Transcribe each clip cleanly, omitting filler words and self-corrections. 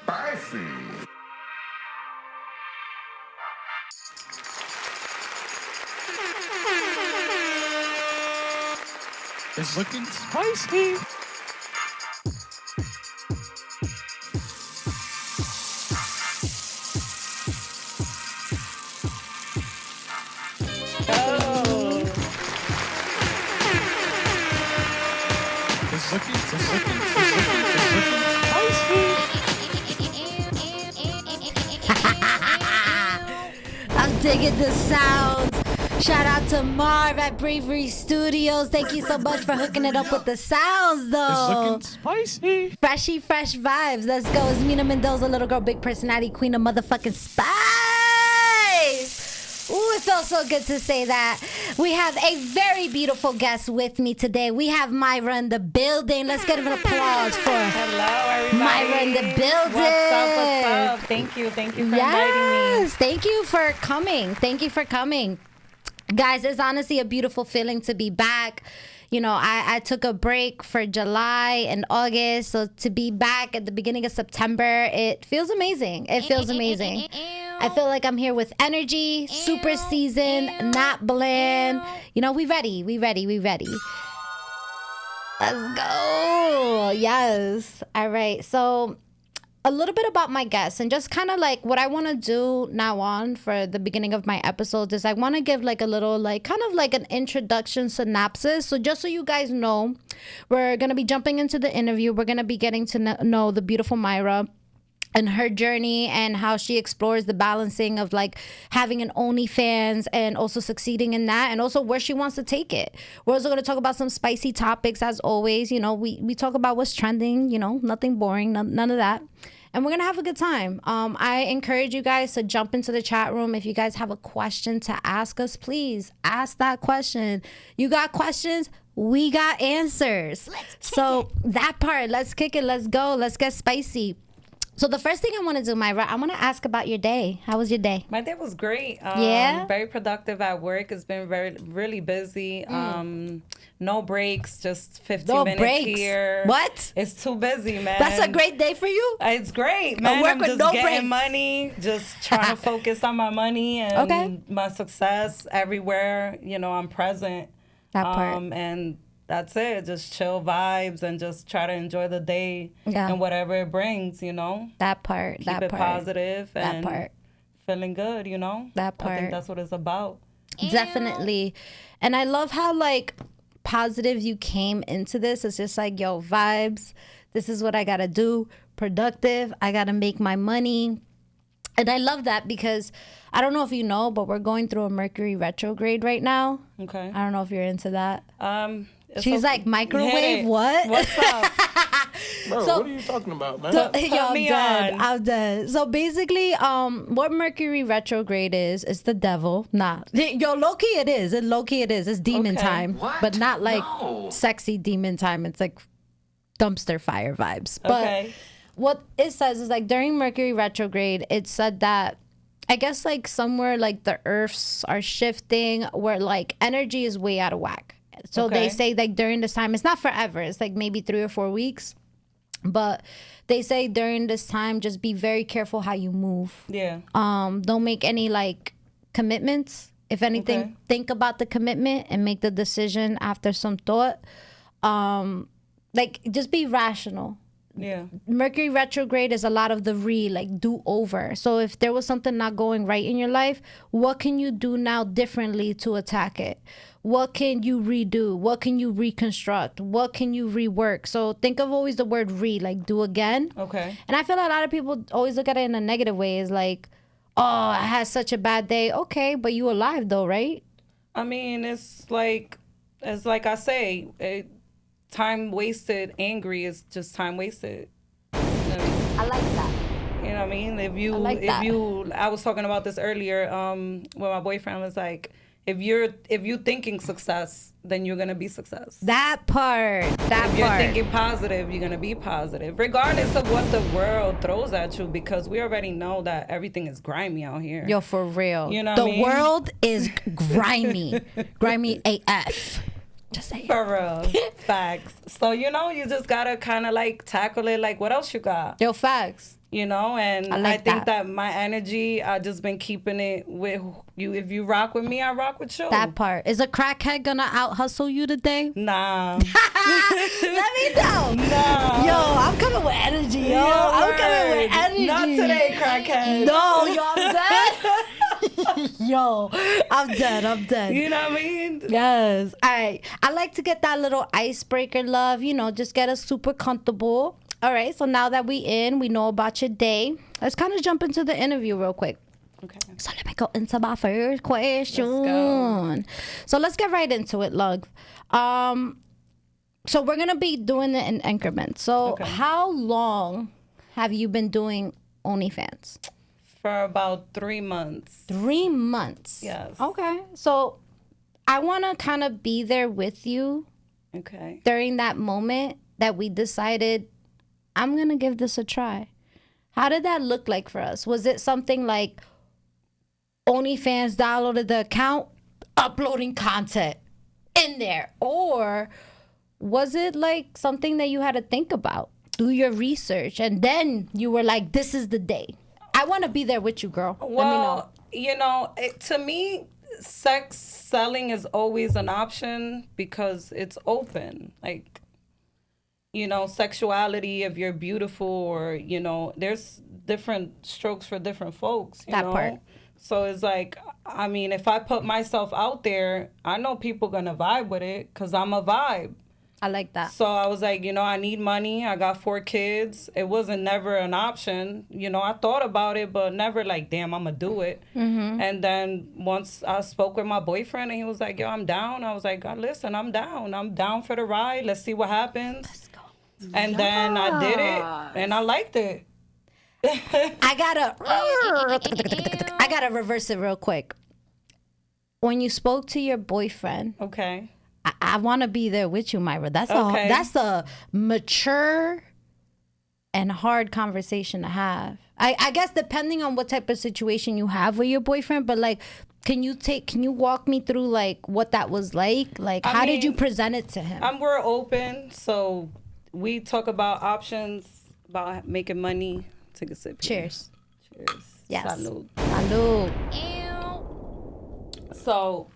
Spicy. It's looking spicy. It's looking spicy. I'm digging the sounds. Shout out to Marv at Bravery Studios. Thank you so much for hooking it up with the sounds, though. It's looking spicy. Freshy, fresh vibes. Let's go. It's Mina Mendoza, little girl, big personality, queen of motherfucking spice. Ooh, it feels so good to say that. We have a very beautiful guest with me today. We have Mayra in the building. Let's get an applause for Hello, everybody. Mayra in the building. What's up? What's up? Thank you. Thank you for inviting me. Yes, thank you for coming. Thank you for coming. Guys, it's honestly a beautiful feeling to be back. You know, I took a break for July and August, so to be back at the beginning of September, it feels amazing. It feels amazing. I feel like I'm here with energy, super seasoned, not bland. You know, we ready. Let's go. Yes. All right. So a little bit about my guests and just kind of like what I want to do now on for the beginning of my episodes is I want to give like a little like kind of like an introduction synopsis. So just so you guys know, we're going to be jumping into the interview. We're going to be getting to know the beautiful Mayra and her journey and how she explores the balancing of like having an OnlyFans and also succeeding in that and also where she wants to take it. We're also going to talk about some spicy topics as always. You know, we talk about what's trending, you know, nothing boring, none of that. And we're going to have a good time. I encourage you guys to jump into the chat room. If you guys have a question to ask us, please ask that question. You got questions? We got answers. So that part, let's kick it. Let's go. Let's get spicy. So the first thing I want to do, Mayra, I want to ask about your day. How was your day? My day was great. Yeah? Very productive at work. It's been really busy. No breaks, just 15 minutes here. What? It's too busy, man. That's a great day for you? It's great, man. work I'm with just no getting breaks. money, just trying to focus on my money and my success everywhere. You know, I'm present. That part. And that's it. Just chill vibes and just try to enjoy the day and whatever it brings, you know. That part. Keep it positive and that part. feeling good, you know. That part. I think that's what it's about. Definitely. And I love how like positive you came into this. It's just like, yo, vibes. This is what I got to do. Productive. I got to make my money. And I love that because I don't know if you know, but we're going through a Mercury retrograde right now. Okay. I don't know if you're into that. She's like, microwave, what? What's up? Bro, So- what are you talking about, man? So, Put yo, I'm me dead. on. I'm dead. So basically, what Mercury retrograde is the devil. Nah. Yo, low-key it is. Low-key it is. It's demon Okay. time. What? But not like No. sexy demon time. It's like dumpster fire vibes. But Okay. what it says is like during Mercury retrograde, it said that I guess like somewhere like the earths are shifting where like energy is way out of whack. So they Okay. say like during this time, it's not forever. It's like maybe 3 or 4 weeks. But they say during this time, just be very careful how you move. Yeah. Don't make any like commitments. If anything, Okay. think about the commitment and make the decision after some thought. Like just be rational. Yeah. Mercury retrograde is a lot of the like do over. So if there was something not going right in your life, what can you do now differently to attack it? What can you redo? What can you reconstruct? What can you rework? So think of always the word like do again. Okay. And I feel a lot of people always look at it in a negative way. It's like, oh, I had such a bad day. Okay, but you alive though, right? I mean, it's like I say, time wasted, angry is just time wasted. I like that. You know what I mean? I like that. I was talking about this earlier, when my boyfriend was like, If you're thinking success, then you're gonna be success. That part. If you're thinking positive, you're gonna be positive, regardless of what the world throws at you, because we already know that everything is grimy out here. Yo, for real. You know the what I mean? world is grimy. Grimy AF. Just say it. For real. Facts. So, you know, you just gotta kind of like tackle it like, what else you got? Yo, facts. You know, and I think that my energy, I just been keeping it with you. If you rock with me, I rock with you. That part. Is a crackhead gonna out hustle you today? Nah. Let me know. Nah. Yo, I'm coming with energy, yo. I'm coming with energy. Not today, crackhead. No, yo, I'm dead. Yo, I'm dead. You know what I mean? Yes. All right. I like to get that little icebreaker love, you know, just get us super comfortable. All right. So now that we know about your day, let's kind of jump into the interview real quick. Okay. So let me go into my first question. Let's go. So let's get right into it, love. So we're going to be doing it in increments. So how long have you been doing OnlyFans? For about 3 months. 3 months. Yes. Okay. So I want to kind of be there with you Okay. during that moment that we decided I'm going to give this a try. How did that look like for us? Was it something like OnlyFans downloaded the account, uploading content in there? Or was it like something that you had to think about, do your research, and then you were like, this is the day? I want to be there with you, girl. Well, let me know. You know, to me, sex selling is always an option because it's open. Like, you know, sexuality, if you're beautiful, or, you know, there's different strokes for different folks. You That know? part. So it's like, I mean, if I put myself out there, I know people gonna vibe with it because I'm a vibe. I like that. So I was like, you know, I need money. I got 4 kids. It wasn't never an option. You know, I thought about it, but never like, damn, I'm going to do it. Mm-hmm. And then once I spoke with my boyfriend and he was like, yo, I'm down. I was like, God, listen, I'm down. I'm down for the ride. Let's see what happens. Let's go. And then I did it and I liked it. I gotta reverse it real quick. When you spoke to your boyfriend, Okay. I want to be there with you, Mayra. That's Okay. that's a mature and hard conversation to have. I guess depending on what type of situation you have with your boyfriend, but like, can you walk me through like what that was like? Like, how did you present it to him? We're open, so we talk about options, about making money. Take a sip. Here. Cheers. Cheers. Yes. Salud. Salud. So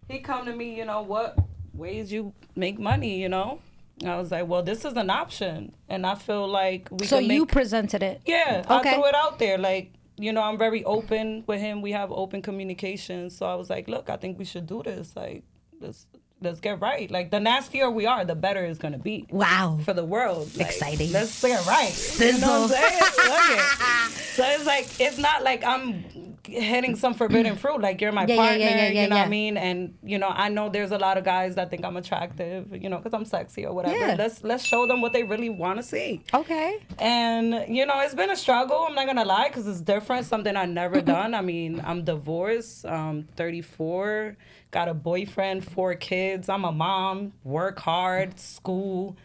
he come to me, you know, what ways you make money, you know? I was like, well, this is an option. And I feel like we So can make... you presented it. Yeah, Okay. I threw it out there. Like, you know, I'm very open with him. We have open communication. So I was like, look, I think we should do this. Like, let's get right. Like, the nastier we are, the better it's going to be. Wow. For the world. Like, Exciting. Let's get right. You know what I'm saying? Look it. So it's like, it's not like I'm hitting some forbidden fruit. Like, you're my partner, you know what I mean? And, you know, I know there's a lot of guys that think I'm attractive, you know, because I'm sexy or whatever. Yeah. Let's show them what they really want to see. Okay. And, you know, it's been a struggle. I'm not going to lie, because it's different. Something I've never done. I mean, I'm divorced, 34, got a boyfriend, 4 kids. I'm a mom, work hard, school.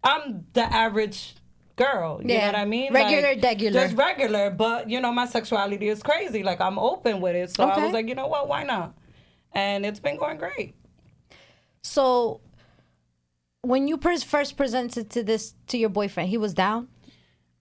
I'm the average girl. You know what I mean? Regular, like, degular. Just regular. But, you know, my sexuality is crazy. Like, I'm open with it. So I was like, you know what? Why not? And it's been going great. So when you first presented to your boyfriend, he was down?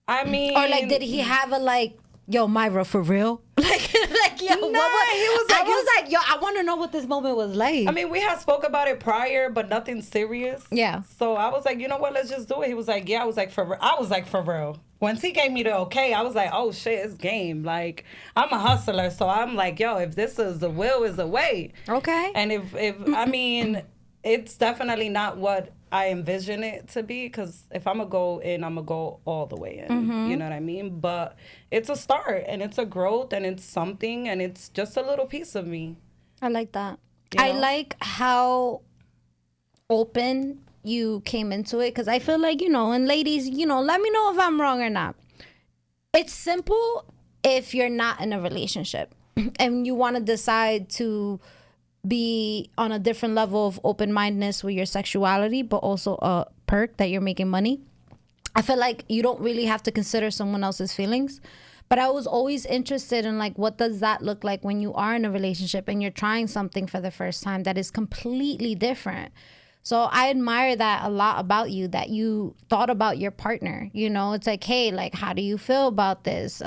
I mean... Or like, did he have a like, yo, Mayra, for real? like, yo, Nah, he was like, I was like, yo, I want to know what this moment was like. I mean, we had spoke about it prior, but nothing serious. Yeah. So I was like, you know what? Let's just do it. He was like, yeah. I was like, for real. I was like, for real. Once he gave me the okay, I was like, oh shit, it's game. Like, I'm a hustler, so I'm like, yo, if this is the will, is the way. Okay. And if I mean, it's definitely not what I envision it to be, because if I'm gonna go in, I'm gonna go all the way in. Mm-hmm. You know what I mean? But it's a start, and it's a growth, and it's something, and it's just a little piece of me. I like that. You know? I like how open you came into it, because I feel like, you know, and ladies, you know, let me know if I'm wrong or not. It's simple if you're not in a relationship and you want to decide to be on a different level of open-mindedness with your sexuality, but also a perk that you're making money. I feel like you don't really have to consider someone else's feelings. But I was always interested in like, what does that look like when you are in a relationship and you're trying something for the first time that is completely different? So I admire that a lot about you, that you thought about your partner. You know, it's like, hey, like, how do you feel about this?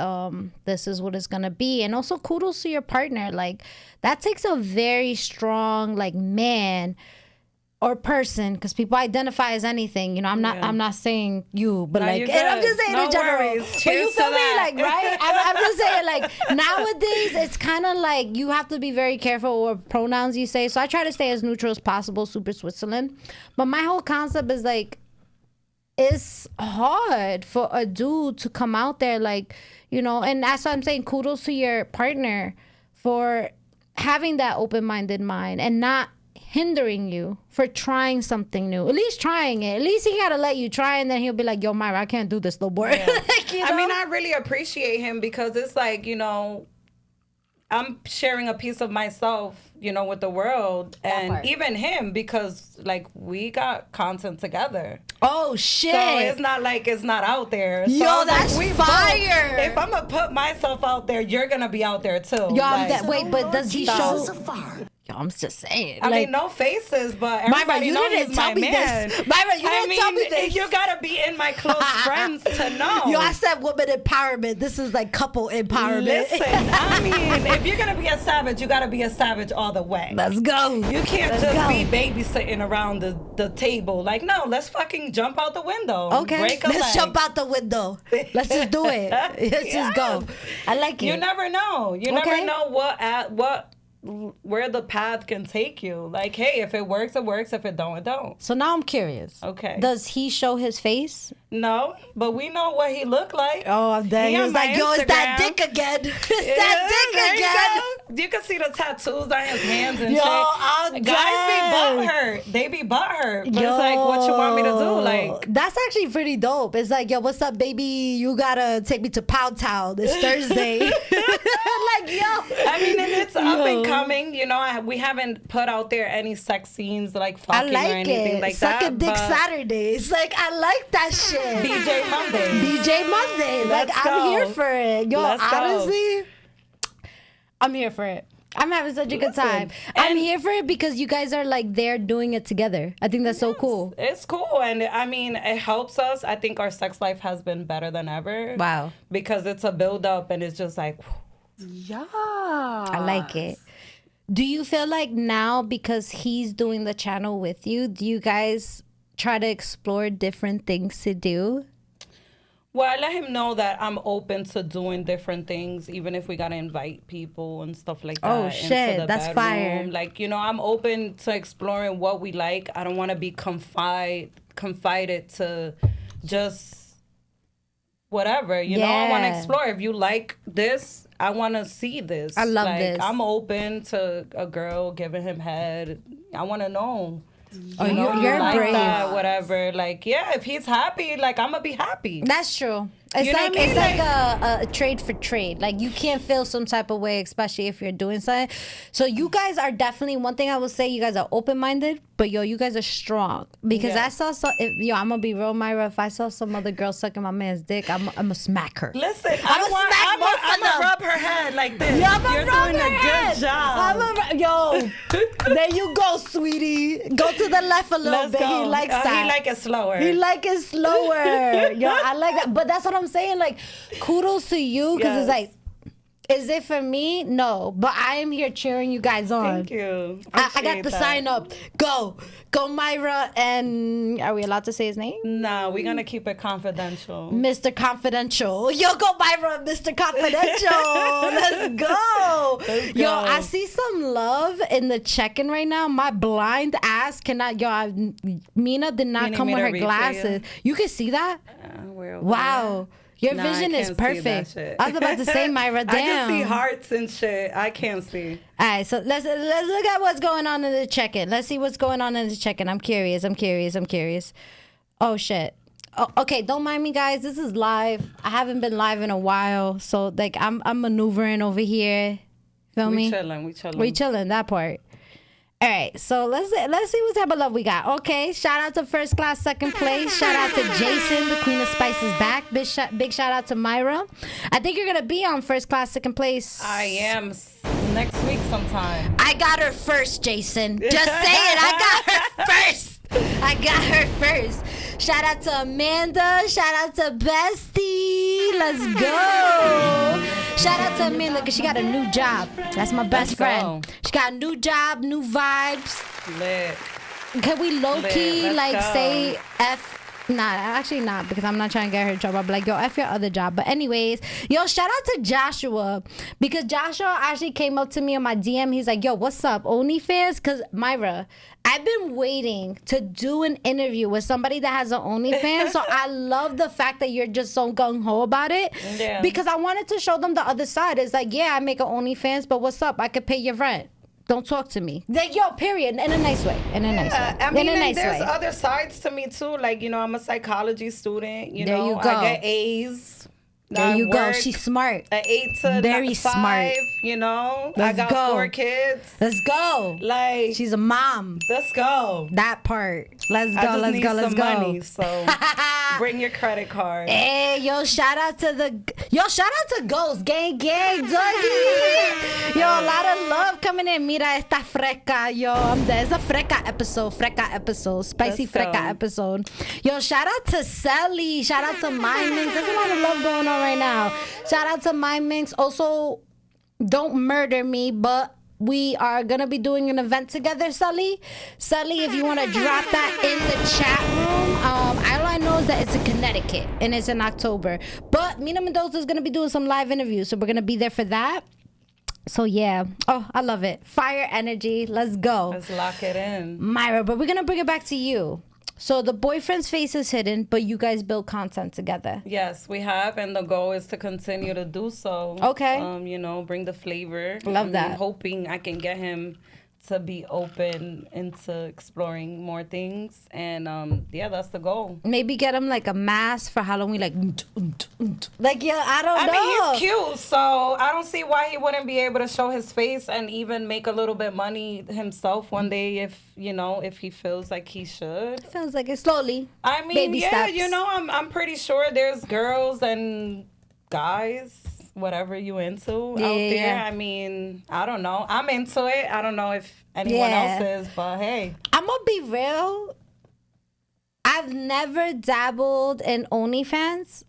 This is what it's going to be. And also kudos to your partner. Like, that takes a very strong, like, man or person, because people identify as anything. You know, I'm not saying you, but like, I'm just saying in general. But you feel me? Like, right? I'm just saying, like, nowadays it's kind of like you have to be very careful what pronouns you say. So I try to stay as neutral as possible, super Switzerland. But my whole concept is like, it's hard for a dude to come out there, like, you know, and that's why I'm saying kudos to your partner for having that open-minded mind and not hindering you for trying something new. At least trying it. At least he gotta let you try, and then he'll be like, yo, Mayra, I can't do this no more. Yeah. Like, you know? I mean, I really appreciate him because it's like, you know, I'm sharing a piece of myself, you know, with the world, and even him, because like we got content together. Oh shit! So it's not like it's not out there. So yo, that's like, fire. If I'm gonna put myself out there, you're gonna be out there too. Yo, like, wait, but does he show? Yo, I'm just saying. I mean, no faces, but everybody knows he's my man. Mayra, you didn't tell me this. You gotta be in my close friends to know. Yo, I said woman empowerment. This is like couple empowerment. Listen, I mean, if you're gonna be a savage, you gotta be a savage all the way. Let's go. You can't be babysitting around the table. Like, no, let's fucking jump out the window. Okay, break a let's leg. jump out the window. Let's just do it. Let's just go. I like it. You never know. You never know where the path can take you. Like, hey, if it works, it works. If it don't, it don't. So now I'm curious. Okay. Does he show his face? No, but we know what he looked like. Oh, I'm dead. He was like, yo, it's that dick again. It's that dick again. You can see the tattoos on his hands and yo, shit. I'm Guys dead. be butthurt. They be butthurt. But it's like, what you want me to do? Like, that's actually pretty dope. It's like, yo, what's up, baby? You gotta take me to Pound Town this Thursday. Like, yo. I mean, and it's up and coming. You know, we haven't put out there any sex scenes like fucking or anything like that. Sucking dick Saturdays. Like, I like that shit. BJ Monday. BJ Monday. Like, I'm here for it. Yo, honestly, I'm here for it. I'm having such a good time. I'm here for it because you guys are like there doing it together. I think that's so cool. It's cool. And I mean, it helps us. I think our sex life has been better than ever. Wow. Because it's a build up and it's just like, yeah. I like it. Do you feel like now, because he's doing the channel with you, do you guys try to explore different things to do? Well, I let him know that I'm open to doing different things, even if we gotta invite people and stuff like that. Oh shit, that's fire. Like, you know, I'm open to exploring what we like. I don't want to be confided to just whatever. You know, I want to explore. If you like this, I want to see this. I love this. I'm open to a girl giving him head. I want to know. Oh, You're like brave. That, whatever. Like, yeah, if he's happy, like, I'm gonna be happy. That's true. It's You know like what I mean? it's like a trade for trade. Like, you can't feel some type of way, especially if you're doing something. So you guys are definitely, one thing I will say, you guys are open minded, but yo, you guys are strong. Because I saw I'm gonna be real, Mayra. If I saw some other girl sucking my man's dick, I'm gonna smack her. Listen, I'm gonna rub her head like this. Yo, You're doing a good job. Yo, there you go, sweetie. Go to the left a little bit. Go. He likes that. He like it slower. He like it slower. Yo, I like that. But that's what I'm saying. Like, kudos to you, because it's like, is it for me? No, but I am here cheering you guys on. Thank you. I got the sign up. Go Mayra. And are we allowed to say his name? No, we're gonna keep it confidential. Mr. Confidential. Yo, go Mayra, Mr. Confidential. Let's go. Yo, I see some love in the check-in right now. My blind ass cannot. Yo, Mina did not come with her glasses. You can see that? Wow. Your vision is perfect. I was about to say, Mayra, damn. I can see hearts and shit. I can't see. All right, so let's look at what's going on in the check-in. Let's see what's going on in the check-in. I'm curious. Oh, shit. Oh, okay, don't mind me, guys. This is live. I haven't been live in a while, so like I'm maneuvering over here. Feel me? We chilling. That part. All right, so let's see what type of love we got. Okay, shout out to first class, second place. Shout out to Jason, the Queen of Spice is back. Big shout out to Mayra. I think you're gonna be on first class, second place. I am next week sometime. I got her first, Jason. Just say it. I got her first. I got her first. Shout out to Amanda. Shout out to Bestie. Let's go. Shout out to Amanda because she got a new job. That's my best friend. She got a new job, new vibes. Lit. Can we low key like go. say F? Nah, actually not, because I'm not trying to get her in trouble. I'll be like, yo, F your other job. But anyways, yo, shout out to Joshua, because Joshua actually came up to me on my DM. He's like, yo, what's up, OnlyFans? Because Mayra, I've been waiting to do an interview with somebody that has an OnlyFans. So I love the fact that you're just so gung-ho about it. Yeah. Because I wanted to show them the other side. It's like, yeah, I make an OnlyFans, but what's up? I could pay your rent. Don't talk to me. Like, yo, period. In a nice way. In a nice way. I mean, in a nice there's way. other sides to me too. Like, you know, I'm a psychology student. You There know, you go. I get A's. There you go. She's smart. An 8 to Very 5, smart. You know, Let's I got go. 4 kids. Let's go. Like, She's a mom. let's go. That part. Let's I go. just Let's need go. Let's some go. money, so bring your credit card. Hey, yo, shout out to Ghost Gang doggy. Yo, a lot of love coming in. Mira esta freca. Yo, it's a freca episode. Spicy Let's go. freca episode. Yo, shout out to Sally. Shout out to My Minx. There's a lot of love going on right now. Shout out to My Minx. Also, don't murder me, but we are gonna be doing an event together, Sully. Sully, if you want to drop that in the chat room, all I know is that it's in Connecticut and it's in October. But Mina Mendoza is gonna be doing some live interviews, so we're gonna be there for that. So yeah, oh, I love it. Fire energy. Let's go, Let's lock it in. Mayra. But we're gonna bring it back to you. So the boyfriend's face is hidden, but you guys build content together. Yes, we have, and the goal is to continue to do so. Okay. You know, bring the flavor. Love that. Hoping I can get him to be open into exploring more things, and yeah, that's the goal. Maybe get him like a mask for Halloween, like yeah, I don't know. I mean, he's cute, so I don't see why he wouldn't be able to show his face and even make a little bit money himself one day if he feels like he should. Feels like it slowly. I mean, Baby yeah, steps. you know, I'm pretty sure there's girls and guys, whatever you into out there. Yeah. I mean, I don't know. I'm into it. I don't know if anyone else is, but hey. I'm gonna be real. I've never dabbled in OnlyFans.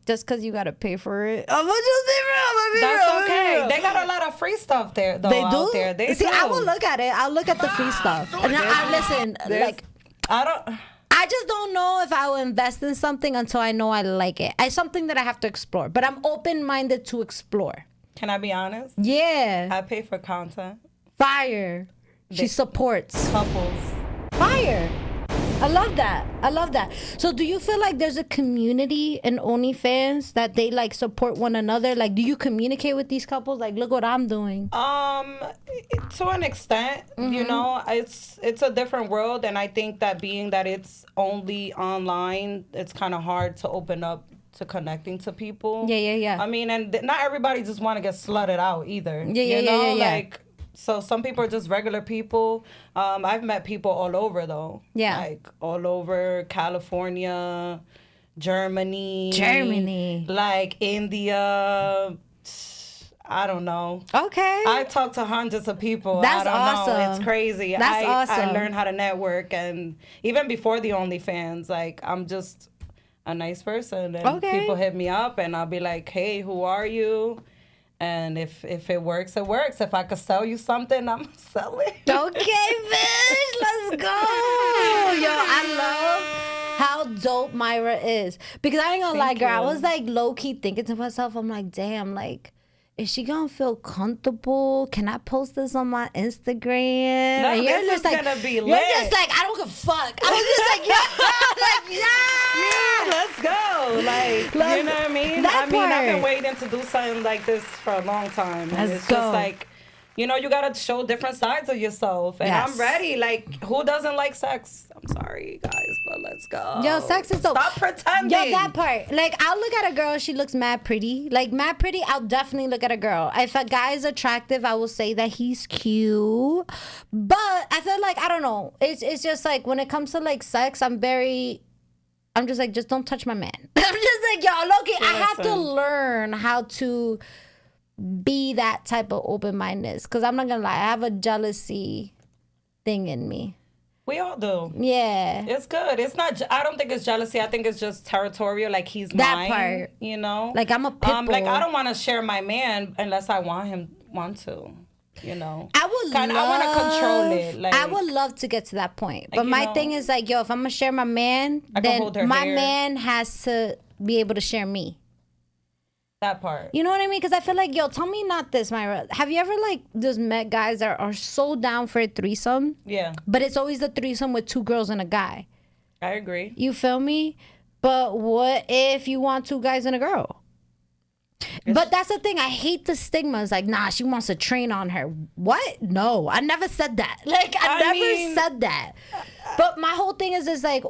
Just cause you gotta pay for it. I'm gonna just be real. That's okay. They got a lot of free stuff there, though. They out do. there. They See, do. I will look at it. I'll look at the free stuff. And I listen. Like, I just don't know if I will invest in something until I know I like it. It's something that I have to explore. But I'm open-minded to explore. Can I be honest? Yeah. I pay for content. Fire. She supports. Couples. Fire. I love that. So do you feel like there's a community in OnlyFans that they like support one another? Like, do you communicate with these couples? Like, look what I'm doing. To an extent, you know, it's a different world, and I think that being that it's only online, it's kind of hard to open up to connecting to people. Yeah. I mean, and not everybody just want to get slutted out either. Yeah. Like, so some people are just regular people. I've met people all over though. Yeah. Like all over California, Germany. Like India. I don't know. Okay. I talk to hundreds of people. That's I don't know. awesome. It's crazy. That's awesome. I learned how to network, and even before the OnlyFans, like I'm just a nice person, and people hit me up, and I'll be like, "Hey, who are you?" And if it works, it works. If I could sell you something, I'm sell it. Okay, bitch, let's go. Yo, I love how dope Mayra is. Because I ain't gonna lie, girl, I was like low-key thinking to myself, I'm like, damn, like, is she gonna feel comfortable? Can I post this on my Instagram? No, and this is gonna be lit. You're just like, I don't give a fuck. I was just like, yeah, Yeah, let's go. Like, you know what I mean? I've been waiting to do something like this for a long time. And it's just like, you know, you gotta show different sides of yourself. And I'm ready. Like, who doesn't like sex? I'm sorry. sorry, guys, but let's go. Yo, sex is dope. Stop pretending. Yo, that part. Like, I'll look at a girl, she looks mad pretty. Like, mad pretty, I'll definitely look at a girl. If a guy is attractive, I will say that he's cute. But I feel like, I don't know. It's just like, when it comes to like sex, I'm just like, just don't touch my man. I'm just like, yo, Loki, I have to learn how to be that type of open-mindedness. Because I'm not going to lie, I have a jealousy thing in me. We all do. Yeah. It's good. It's not, I don't think it's jealousy. I think it's just territorial. Like, he's That mine. part. You know? Like, I'm a pit bull. Like, I don't want to share my man unless I want to. You know, I would I want to control it. Like, I would love to get to that point, but you my know, thing is like, yo, if I'm gonna share my man, then my man has to be able to share me. That part. You know what I mean? Because I feel like, yo, tell me not this, Mayra. Have you ever like just met guys that are so down for a threesome? Yeah. But it's always the threesome with 2 girls and a guy. I agree. You feel me? But what if you want 2 guys and a girl? But that's the thing. I hate the stigmas. Like, nah, she wants to train on her. What? No, I never said that. Like, I never said that. But my whole thing is like,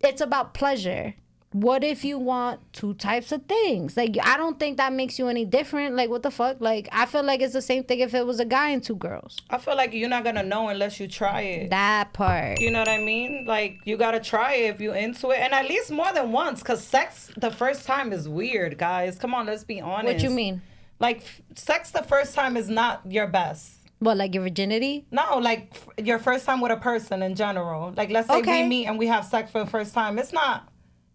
it's about pleasure. What if you want 2 types of things? Like, I don't think that makes you any different. Like, what the fuck? Like, I feel like it's the same thing if it was a guy and 2 girls. I feel like you're not going to know unless you try it. That part. You know what I mean? Like, you got to try it if you're into it. And at least more than once. Because sex the first time is weird, guys. Come on, let's be honest. What you mean? Like, sex the first time is not your best. What, like your virginity? No, like your first time with a person in general. Like, let's say we meet and we have sex for the first time. It's not...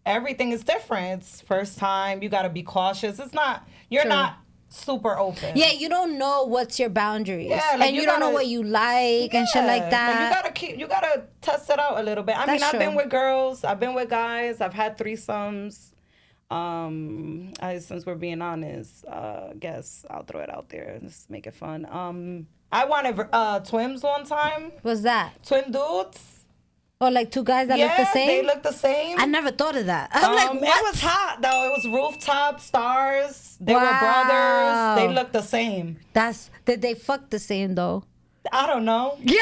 Everything is different. It's first time. You got to be cautious. It's not... You're not super open. Yeah, you don't know what's your boundaries. Yeah, like and you don't know what you like and shit like that. Like you gotta test it out a little bit. I mean, I've been with girls. I've been with guys. I've had threesomes. Since we're being honest, guess I'll throw it out there. Let's make it fun. I wanted twins one time. What's that? Twin dudes. Or like 2 guys that look the same? They look the same. I never thought of that. I'm like, what? It was hot, though. It was rooftop stars. They were brothers. They looked the same. Did they fuck the same, though? I don't know. Yeah.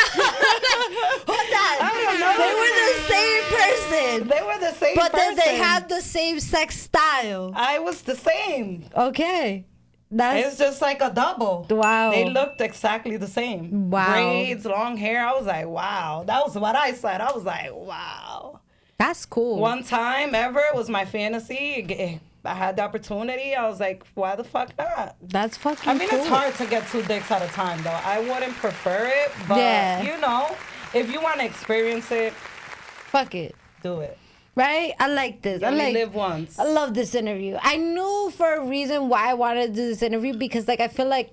Hold on. I don't know. They were the same person. They were the same but person. Then they had the same sex style. I was the same. Okay. It's just like a double. Wow. They looked exactly the same. Wow. Braids, long hair. I was like, wow. That was what I said. I was like, wow. That's cool. One time ever, it was my fantasy. I had the opportunity. I was like, why the fuck not? That's fucking cool. I mean, it's hard to get 2 dicks at a time, though. I wouldn't prefer it. But, you know, if you want to experience it, fuck it. Do it. Right? I like this. You only live once. I love this interview. I knew for a reason why I wanted to do this interview because, like, I feel like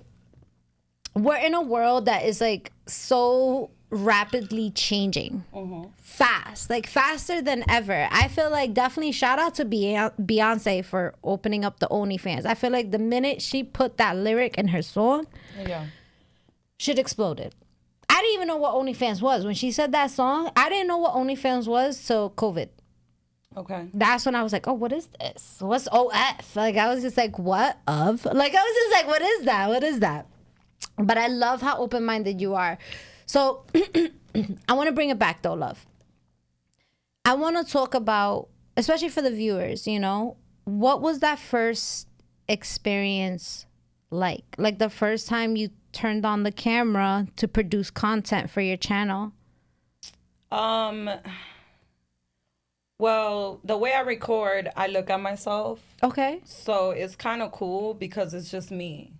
we're in a world that is, like, so rapidly changing. Fast. Like, faster than ever. I feel like definitely shout out to Beyonce for opening up the OnlyFans. I feel like the minute she put that lyric in her song, shit exploded. I didn't even know what OnlyFans was. When she said that song, I didn't know what OnlyFans was till COVID. Okay. That's when I was like, oh, what is this? What's OF? Like, I was just like, what of? Like, I was just like, what is that? What is that? But I love how open-minded you are. So I want to bring it back, though, love. I want to talk about, especially for the viewers, you know, what was that first experience like? Like the first time you turned on the camera to produce content for your channel? Well, the way I record, I look at myself. Okay. So it's kind of cool because it's just me.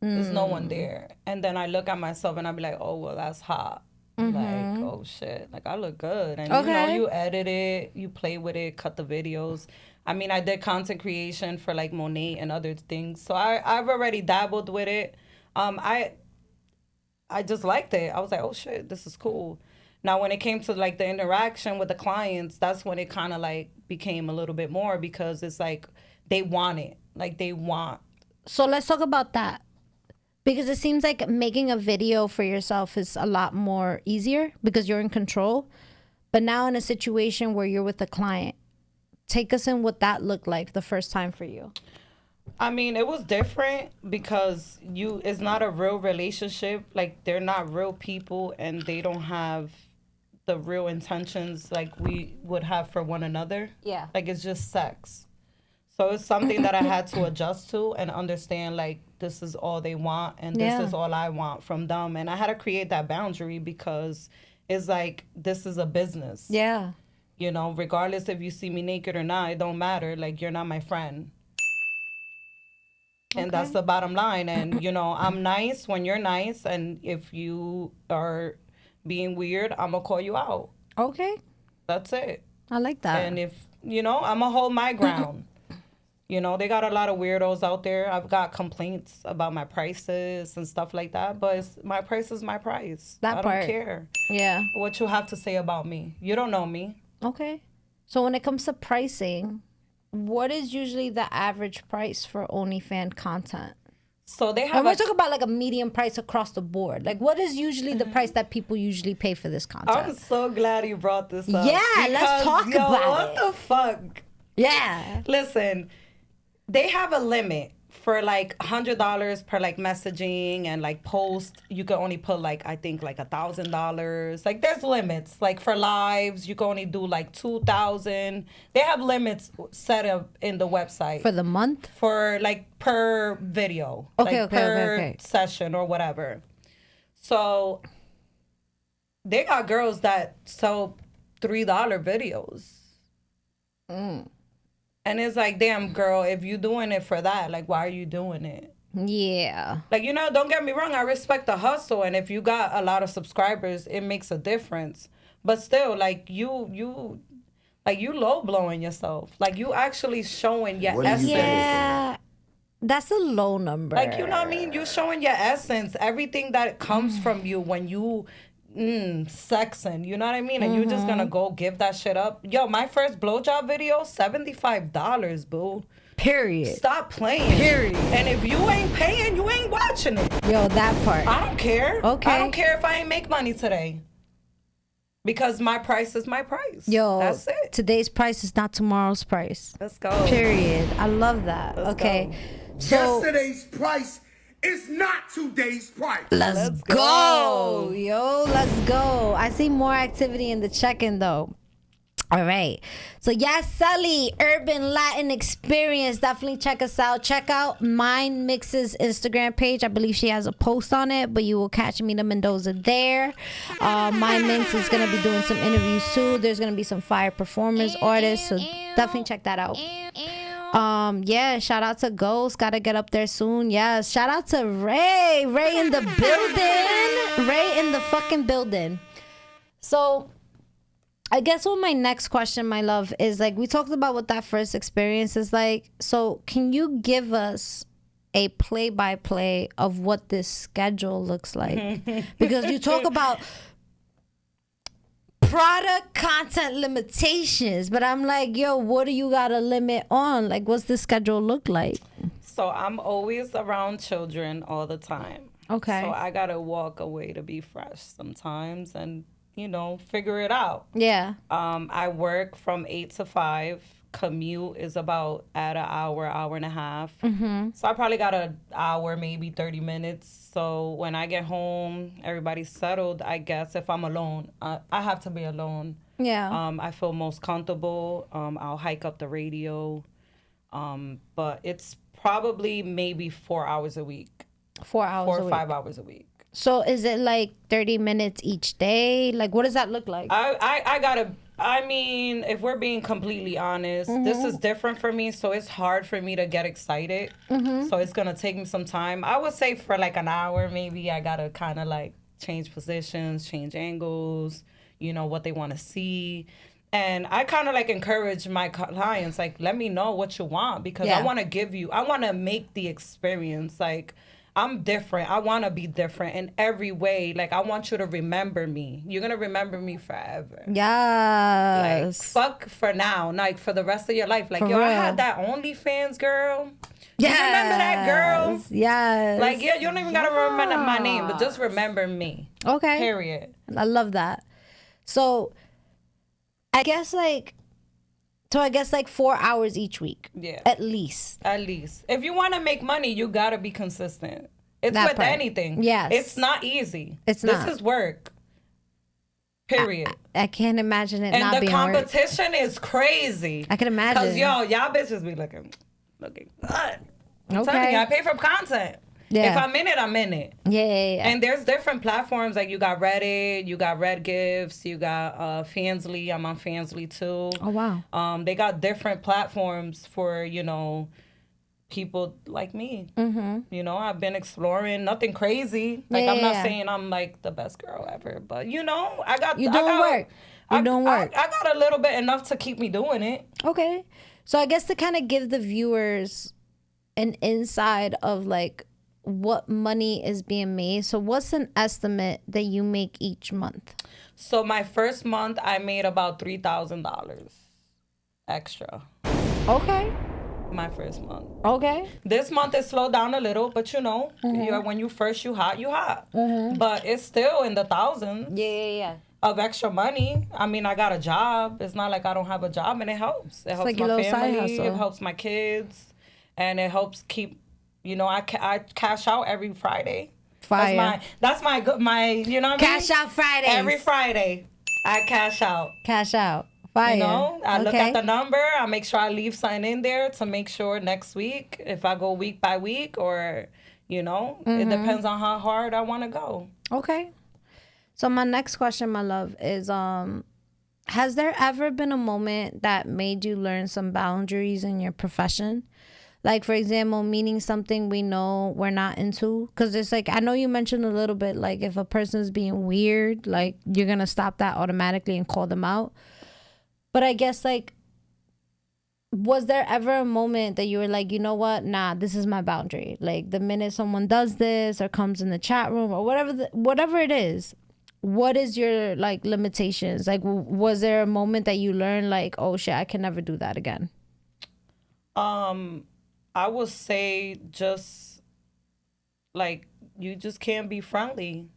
There's no one there. And then I look at myself and I be like, oh, well, that's hot. Like, oh, shit. Like, I look good. And, you know, you edit it, you play with it, cut the videos. I mean, I did content creation for, like, Monet and other things. So I've already dabbled with it. I just liked it. I was like, oh, shit, this is cool. Now, when it came to, like, the interaction with the clients, that's when it kind of, like, became a little bit more because it's, like, they want it. Like, they want. So let's talk about that. Because it seems like making a video for yourself is a lot more easier because you're in control. But now in a situation where you're with a client, take us in what that looked like the first time for you. I mean, it was different because it's not a real relationship. Like, they're not real people and they don't have the real intentions like we would have for one another. Yeah. Like it's just sex. So it's something that I had to adjust to and understand like this is all they want and this is all I want from them. And I had to create that boundary because it's like this is a business. Yeah. You know, regardless if you see me naked or not, it don't matter. Like you're not my friend. And that's the bottom line. And, you know, I'm nice when you're nice. And if you are being weird, I'm going to call you out. Okay. That's it. I like that. And if, you know, I'm going to hold my ground. You know, they got a lot of weirdos out there. I've got complaints about my prices and stuff like that. But my price is my price. That I part. don't care Yeah. what you have to say about me. You don't know me. Okay. So when it comes to pricing, what is usually the average price for OnlyFans content? So they have. And we're talking about like a medium price across the board. Like, what is usually the price that people usually pay for this content? I'm so glad you brought this up. Yeah, let's talk about it. What the fuck? Yeah. Listen, they have a limit for like $100 per like messaging and like post. You can only put like I think like $1,000. Like there's limits. Like for lives, you can only do like 2,000. They have limits set up in the website For the month? for like per video, Okay, like okay, per okay. session or whatever. So they got girls that sell $3 videos. And it's like, damn, girl, if you doing it for that, like, why are you doing it? Yeah. Like, you know, don't get me wrong. I respect the hustle. And if you got a lot of subscribers, it makes a difference. But still, like, you low blowing yourself. Like, you actually showing your What are you essence. Yeah. That's a low number. Like, you know what I mean? You showing your essence, everything that comes from you when you sexing, you know what I mean? And you just gonna go give that shit up. Yo, my first blowjob video, $75, boo. Period. Stop playing. Period. And if you ain't paying, you ain't watching it. Yo, that part. I don't care. Okay. I don't care if I ain't make money today. Because my price is my price. Yo, That's it. today's price is not tomorrow's price. Let's go. Period. I love that. Let's okay. go. So Yesterday's price is not today's price. let's go. go. Yo, let's go. I see more activity in the check-in though. All right. So yes, Sully, Urban Latin Experience. Definitely check us out. Check out Mind Mix's Instagram page. I believe she has a post on it, but you will catch Mina Mendoza there. Mind Mix is going to be doing some interviews too. There's going to be some fire performers, artists. So definitely check that out. Yeah, shout out to Ghost. Gotta get up there soon. Yes. Shout out to Ray. Ray in the building. Ray in the fucking building. So I guess what my next question, my love, is like, we talked about what that first experience is like. So can you give us a play-by-play of what this schedule looks like? Because you talk about product content limitations, but I'm like, yo, what do you got to limit on? Like, what's the schedule look like? So I'm always around children all the time. Okay. So I gotta walk away to be fresh sometimes and, you know, figure it out. Yeah. I work from 8 to 5. Commute is about at an hour and a half. Mm-hmm. So I probably got an hour, maybe 30 minutes. So when I get home, everybody's settled, I guess. If I'm alone, I have to be alone. Yeah. I feel most comfortable. I'll hike up the radio. But it's probably maybe 4 hours a week. 4 hours 4 a or week. 5 hours a week. So is it like 30 minutes each day? Like, what does that look like? I mean, if we're being completely honest, this is different for me. So it's hard for me to get excited. So it's going to take me some time. I would say for like an hour, maybe I got to kind of like change positions, change angles, you know, what they want to see. And I kind of like encourage my clients, like, let me know what you want because I want to make the experience like, I'm different. I want to be different in every way. Like, I want you to remember me. You're going to remember me forever. Yes. Like, fuck for now. Like, for the rest of your life. Like, For yo, I real. had that OnlyFans girl. Yes. You remember that girl? Yes. Like, yeah, you don't even got to remember my name, but just remember me. Okay. Period. I love that. So, I guess like 4 hours each week. Yeah. At least. At least. If you want to make money, you got to be consistent. It's That with part. anything. Yes. It's not easy. It's not. This is work. Period. I can't imagine it And not the being work. competition is crazy. I can imagine. Cause y'all bitches be looking good. I'm telling Okay. you, I pay for content. Yeah. If I'm in it, I'm in it. Yeah. And there's different platforms, like you got Reddit, you got Red Gifts, you got Fansly. I'm on Fansly too. Oh, wow. They got different platforms for, people like me. Mm-hmm. I've been exploring, nothing crazy. Like, I'm not saying I'm like the best girl ever, but I got You're doing work. You're doing work. I got a little bit enough to keep me doing it. Okay. So I guess to kind of give the viewers an inside of like what money is being made. So what's an estimate that you make each month? So my first month, I made about $3,000 extra. Okay. My first month. Okay. This month it slowed down a little, but when you first you hot. But it's still in the thousands. Yeah. Of extra money. I mean, I got a job. It's not like I don't have a job, and it helps. It helps like your my little side family. hustle. It helps my kids, and it helps keep. I cash out every Friday. Fire. That's my you know what Cash I mean? out Fridays. Every Friday, I cash out. Cash out. Fire. I look at the number. I make sure I leave something in there to make sure next week, if I go week by week, or it depends on how hard I want to go. Okay. So my next question, my love, is has there ever been a moment that made you learn some boundaries in your profession? Like, for example, meaning something we know we're not into. Because it's like, I know you mentioned a little bit, like, if a person's being weird, like, you're going to stop that automatically and call them out. But I guess, like, was there ever a moment that you were like, you know what? Nah, this is my boundary. Like, the minute someone does this or comes in the chat room or whatever it is, what is your, like, limitations? Like, was there a moment that you learned, like, oh, shit, I can never do that again? I would say just, like, you just can't be friendly.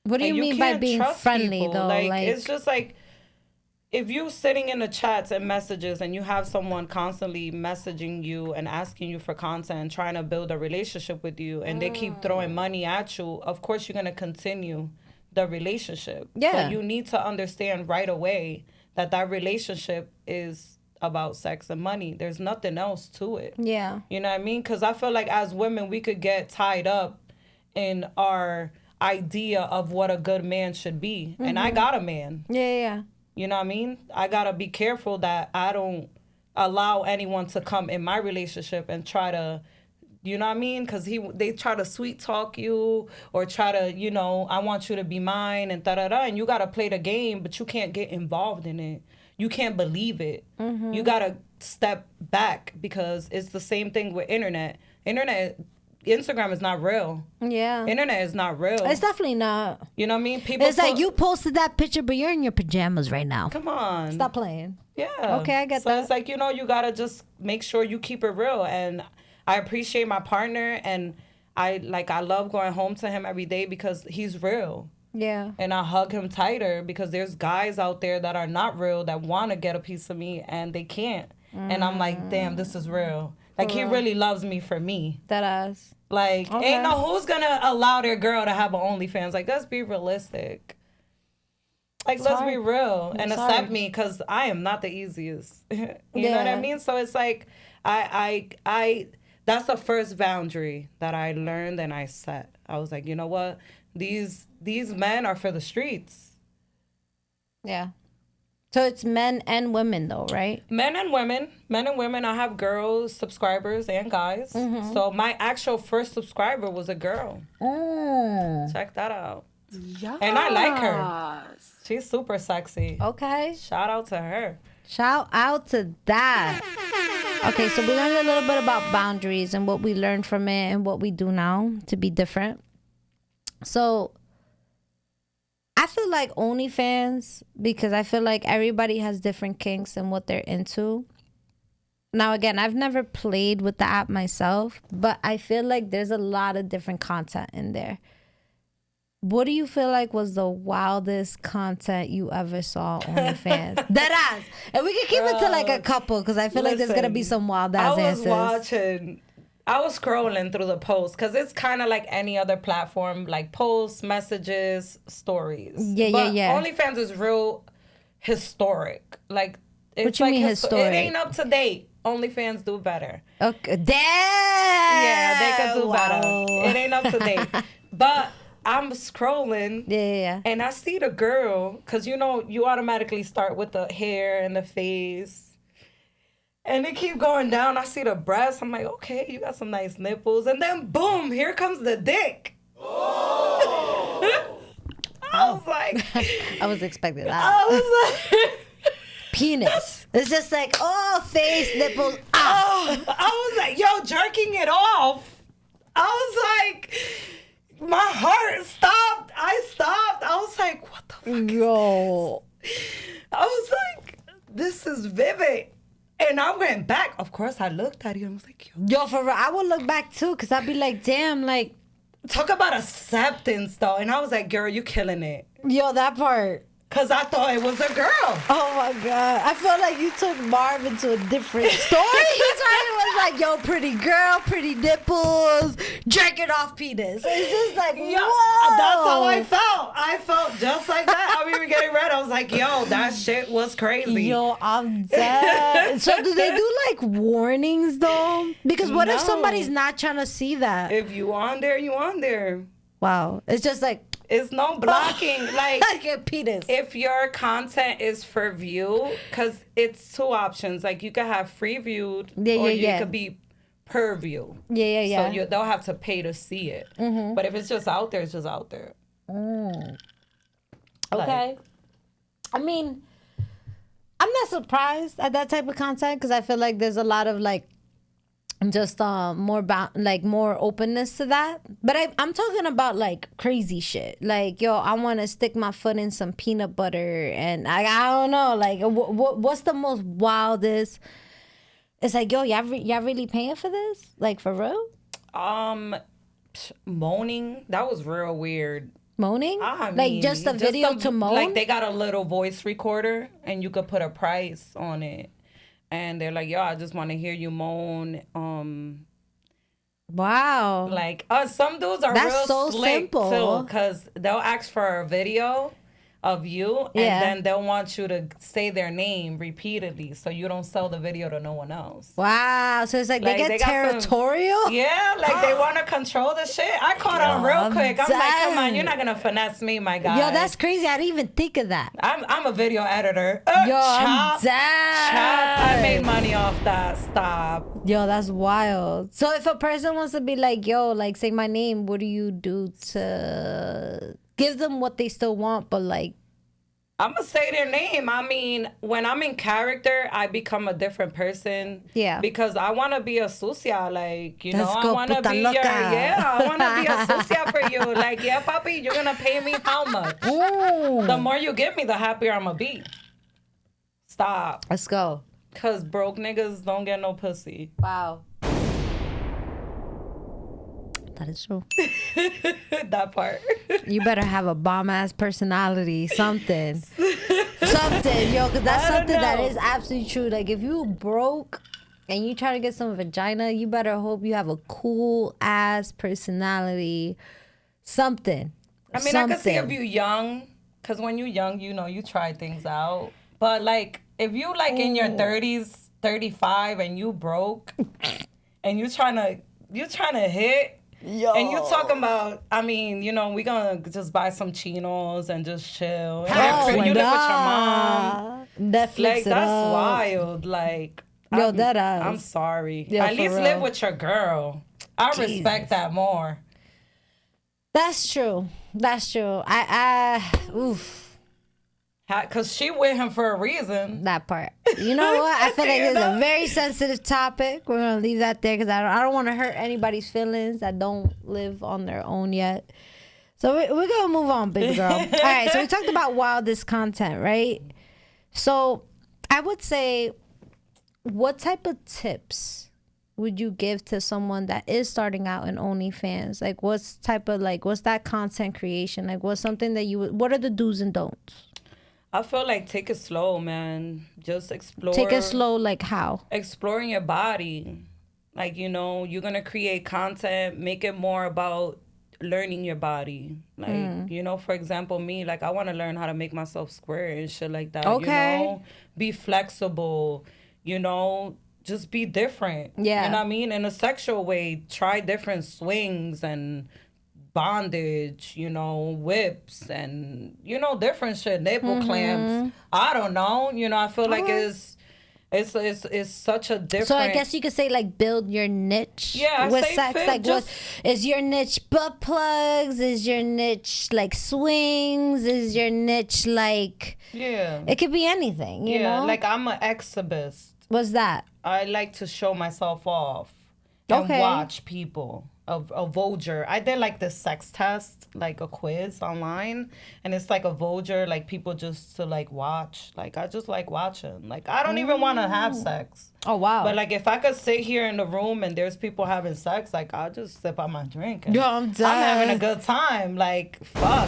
What do you mean by being friendly, people. though? Like, it's just like, if you're sitting in the chats and messages and you have someone constantly messaging you and asking you for content and trying to build a relationship with you, and they keep throwing money at you, of course you're going to continue the relationship. Yeah. But you need to understand right away that relationship is about sex and money. There's nothing else to it. Yeah. You know what I mean? Because I feel like as women, we could get tied up in our idea of what a good man should be. Mm-hmm. And I got a man. Yeah. You know what I mean? I got to be careful that I don't allow anyone to come in my relationship and try to, you know what I mean? Because they try to sweet talk you or try to, I want you to be mine and da-da-da. And you got to play the game, but you can't get involved in it. You can't believe it. Mm-hmm. You got to step back, because it's the same thing with internet. Instagram is not real. Yeah. Internet is not real. It's definitely not. You know what I mean? It's like you posted that picture, but you're in your pajamas right now. Come on. Stop playing. Yeah. Okay, I get that. So it's like, you got to just make sure you keep it real. And I appreciate my partner, and I love going home to him every day because he's real. Yeah. And I hug him tighter, because there's guys out there that are not real that want to get a piece of me and they can't. And I'm like, damn, this is real. Like, he really loves me for me. That ass. Like, ain't no who's gonna allow their girl to have an OnlyFans. Like, let's be realistic. Like, let's be real and accept me, because I am not the easiest. You know what I mean? So it's like, I that's the first boundary that I learned and I set. I was like, you know what? These men are for the streets. Yeah. So it's men and women, though, right? Men and women. I have girls, subscribers, and guys. Mm-hmm. So my actual first subscriber was a girl. Check that out. Yes. And I like her. She's super sexy. Okay. Shout out to her. Shout out to that. Okay, so we learned a little bit about boundaries and what we learned from it and what we do now to be different. So I feel like OnlyFans, because I feel like everybody has different kinks and what they're into. Now, again, I've never played with the app myself, but I feel like there's a lot of different content in there. What do you feel like was the wildest content you ever saw on OnlyFans? Deadass. And we can keep it to like a couple, because I feel like there's going to be some wild ass answers. I was scrolling through the posts because it's kind of like any other platform, like posts, messages, stories. Yeah, but yeah. OnlyFans is real historic. Like, it's What you like mean historic? It ain't up to date. OnlyFans do better. Okay. Damn. Yeah, they could do better. Wow. It ain't up to date. But I'm scrolling. Yeah. And I see the girl, because you know, you automatically start with the hair and the face. And they keep going down. I see the breasts. I'm like, okay, you got some nice nipples. And then boom, here comes the dick. Oh. I was like, I was expecting that. I was like, Penis. It's just like, oh, face, nipples. oh, I was like, yo, jerking it off. I was like, my heart stopped. I stopped. I was like, what the fuck? Yo. I was like, this is vivid. And I went back. Of course, I looked at it and I was like, yo. Yo, for real, I would look back too, because I'd be like, damn, like. Talk about acceptance, though. And I was like, girl, you killing it. Yo, that part. Because I thought it was a girl. Oh my God. I felt like you took Marvin to a different story. That's why it was like, yo, pretty girl, pretty nipples, jerking off penis. It's just like, Yeah, whoa. that's how I felt. I felt just like that. I mean, we getting ready. I was like, yo, that shit was crazy. Yo, I'm dead. So do they do like warnings though? Because what if No. somebody's not trying to see that? If you on there, you on there. Wow. It's just like, It's no blocking. Like, I get penis. if your content is for view, because it's two options. Like, you could have free viewed, or you could be per view. Yeah. So they'll have to pay to see it. Mm-hmm. But if it's just out there, it's just out there. Okay. I mean, I'm not surprised at that type of content because I feel like there's a lot of like just more openness to that. But I'm talking about like crazy shit. Like, yo, I want to stick my foot in some peanut butter and I don't know. Like, what's the most wildest? It's like, yo, y'all really paying for this? Like, for real? Moaning, that was real weird. Moaning? I Like, mean, just a video to moan? Like, they got a little voice recorder and you could put a price on it. And they're like, yo, I just want to hear you moan. Wow. Like, some dudes are That's real so slick simple. too, because they'll ask for a video of you, and then they'll want you to say their name repeatedly, so you don't sell the video to no one else. Wow. So it's like they get got some- territorial? Yeah, like they want to control the shit. I caught on real quick. I'm like, come on, you're not gonna finesse me, my guy. Yo, that's crazy. I didn't even think of that. I'm a video editor. Yo, I'm dead. Chop. I made money off that. Stop. Yo, that's wild. So if a person wants to be like, yo, like say my name, what do you do to give them what they still want, but like, I'm gonna say their name. I mean, when I'm in character, I become a different person. Yeah. Because I want to be a sucia, like, you know, Let's I go, want to puta be loca. I want to be a sucia for you. Like, yeah, papi, you're gonna pay me how much? The more you give me, the happier I'm gonna be. Stop. let's go. Cause broke niggas don't get no pussy. Wow. That is true. That part. You better have a bomb ass personality, something, yo, because that's I don't something that know. is absolutely true. Like if you broke and you try to get some vagina, you better hope you have a cool ass personality, something. I mean, I could see if you young, cause when you young, you know, you try things out. But like, if you like in your 30s, 35, and you broke, and you trying to hit. Yo. And you talking about, I mean, you know, we gonna just buy some chinos and just chill. And Oh, you live with your nah. mom. Netflix Like, it that's up. wild. Like, Yo, that ass. I'm sorry. Yeah, At for least real. live with your girl. I respect that more. That's true. Oof. Cause she with him for a reason. That part. You know what? I feel like it's a very sensitive topic. We're gonna leave that there because I don't want to hurt anybody's feelings that don't live on their own yet. So we're gonna move on, baby girl. All right. So we talked about wildest content, right? So I would say, what type of tips would you give to someone that is starting out in OnlyFans? Like, what's that content creation? Like, what's something that what are the do's and don'ts? I feel like take it slow, man. Just explore. Take it slow, like how? Exploring your body. Like, you know, you're going to create content, make it more about learning your body. Like, you know, for example, me, like, I want to learn how to make myself square and shit like that. Okay. You know, be flexible, you know, just be different. Yeah. You know what I mean? In a sexual way, try different swings and bondage, you know, whips and, you know, different shit, nipple clamps. I don't know. You know, I feel like it's such a different. So I guess you could say like build your niche. Yeah, with say sex. fit, Like, just- what is your niche? Butt plugs? Is your niche like swings? Is your niche like? Yeah. It could be anything. You know. Like I'm an exhibist. What's that? I like to show myself off and Okay. watch people. A Voger. I did like this sex test, like a quiz online, and it's like a Voger, like people just to like watch. Like I just like watching. Like I don't even want to have sex. Oh wow. But like if I could sit here in the room and there's people having sex, like I'll just sip on my drink. And Yo, I'm done. I'm having a good time. Like fuck.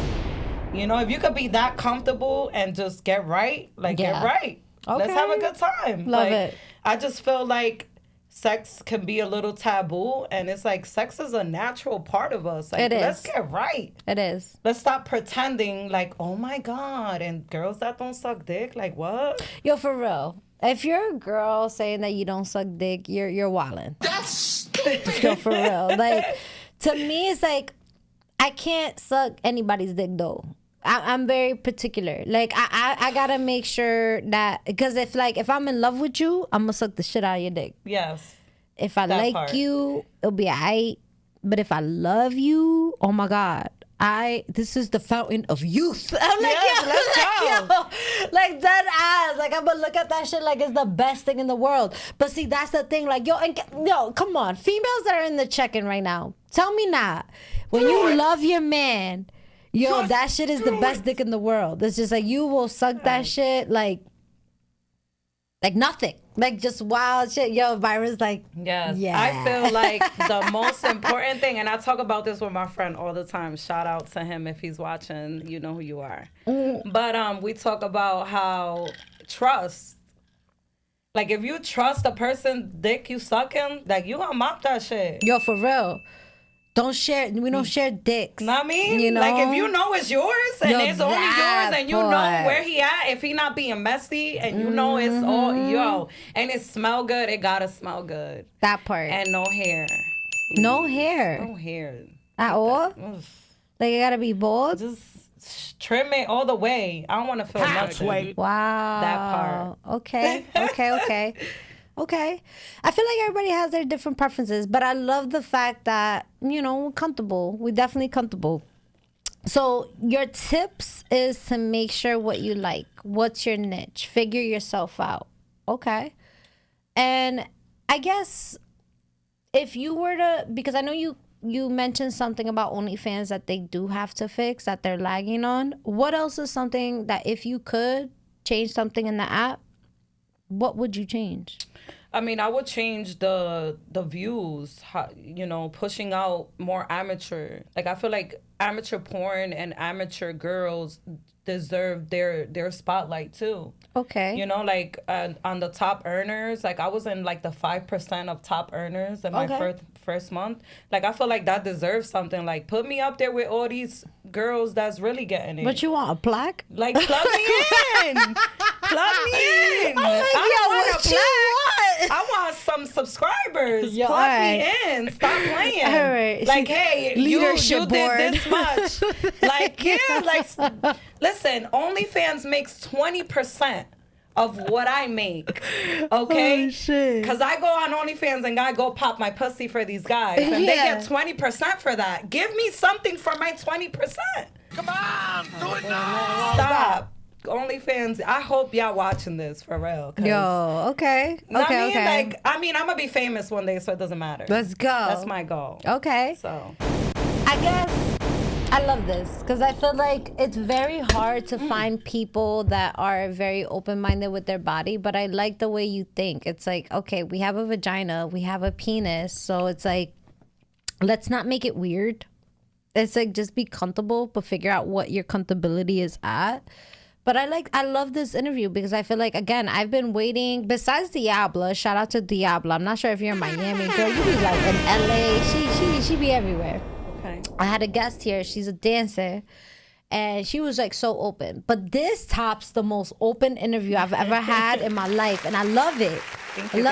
You know, if you could be that comfortable and just get right, like Yeah. get right. Let's Okay. have a good time. Love Like, it. I just feel like sex can be a little taboo, and it's like sex is a natural part of us. Like, It is. let's get right. It is. Let's stop pretending like, oh my God, and girls that don't suck dick, like what? Yo, for real. If you're a girl saying that you don't suck dick, you're wildin'. That's stupid. Yo, for real. Like, to me, it's like I can't suck anybody's dick though. I'm very particular. Like I gotta make sure that, because if I'm in love with you, I'm gonna suck the shit out of your dick. Yes. If I That like part. you, it'll be alright. But if I love you, oh my God, this is the fountain of youth. I'm like, Yes, yo, let's like, yo, like dead ass. Like I'm gonna look at that shit like it's the best thing in the world. But see, that's the thing. Like yo, come on, females that are in the check-in right now, tell me not. When you love your man, yo, that shit is the best dick in the world. It's just like you will suck that shit like nothing. Like just wild shit. Yo, Byron's like, Yes. yeah. I feel like the most important thing, and I talk about this with my friend all the time. Shout out to him if he's watching. You know who you are. But we talk about how trust. Like if you trust a person, dick you sucking, like you gonna mop that shit. Yo, for real. We don't share dicks. Know what I mean? You know? Like if you know it's yours and Yo, it's only that yours and you know part. where he at, if he not being messy and you know it's all yo and it smell good, it gotta smell good. That part. And no hair. No hair. No hair. At all? Ugh. Like, it gotta be bald? Just trim it all the way. I don't want to feel nothing. Wow. That part. Okay. Okay. I feel like everybody has their different preferences, but I love the fact that, you know, we're comfortable. We're definitely comfortable. So your tips is to make sure what you like. What's your niche? Figure yourself out. Okay. And I guess if you were to, because I know you mentioned something about OnlyFans that they do have to fix, that they're lagging on. What else is something that if you could change something in the app, what would you change? I mean, I would change the views, you know, pushing out more amateur. Like, I feel like amateur porn and amateur girls deserve their spotlight, too. Okay. You know, like, on the top earners, like, I was in, like, the 5% of top earners in my first month. Like, I feel like that deserves something. Like, put me up there with all these girls that's really getting it. But you want a plaque? Like, plug me in. Plug me in. I want a plaque. I want some subscribers. Yo, Plug alright. me in. Stop playing. All right. Like, hey, Leadership you board. did this much. Like, yeah, like, listen, OnlyFans makes 20% of what I make. Okay? Oh, shit. Because I go on OnlyFans and I go pop my pussy for these guys. And they Yeah. get 20% for that. Give me something for my 20%. Come on, do it now. Stop. OnlyFans, I hope y'all watching this for real. Yo, okay. Okay. I mean, I'm gonna be famous one day, so it doesn't matter. Let's go. That's my goal. Okay. So, I guess I love this because I feel like it's very hard to find people that are very open-minded with their body, but I like the way you think. It's like, okay, we have a vagina, we have a penis, so it's like, let's not make it weird. It's like, just be comfortable, but figure out what your comfortability is at. But I love this interview because I feel like, again, I've been waiting. Besides Diabla, shout out to Diabla. I'm not sure if you're in Miami, girl. You be like in LA. She be everywhere. Okay. I had a guest here. She's a dancer. And she was like so open. But this tops the most open interview I've ever had in my life. And I love it. Thank you,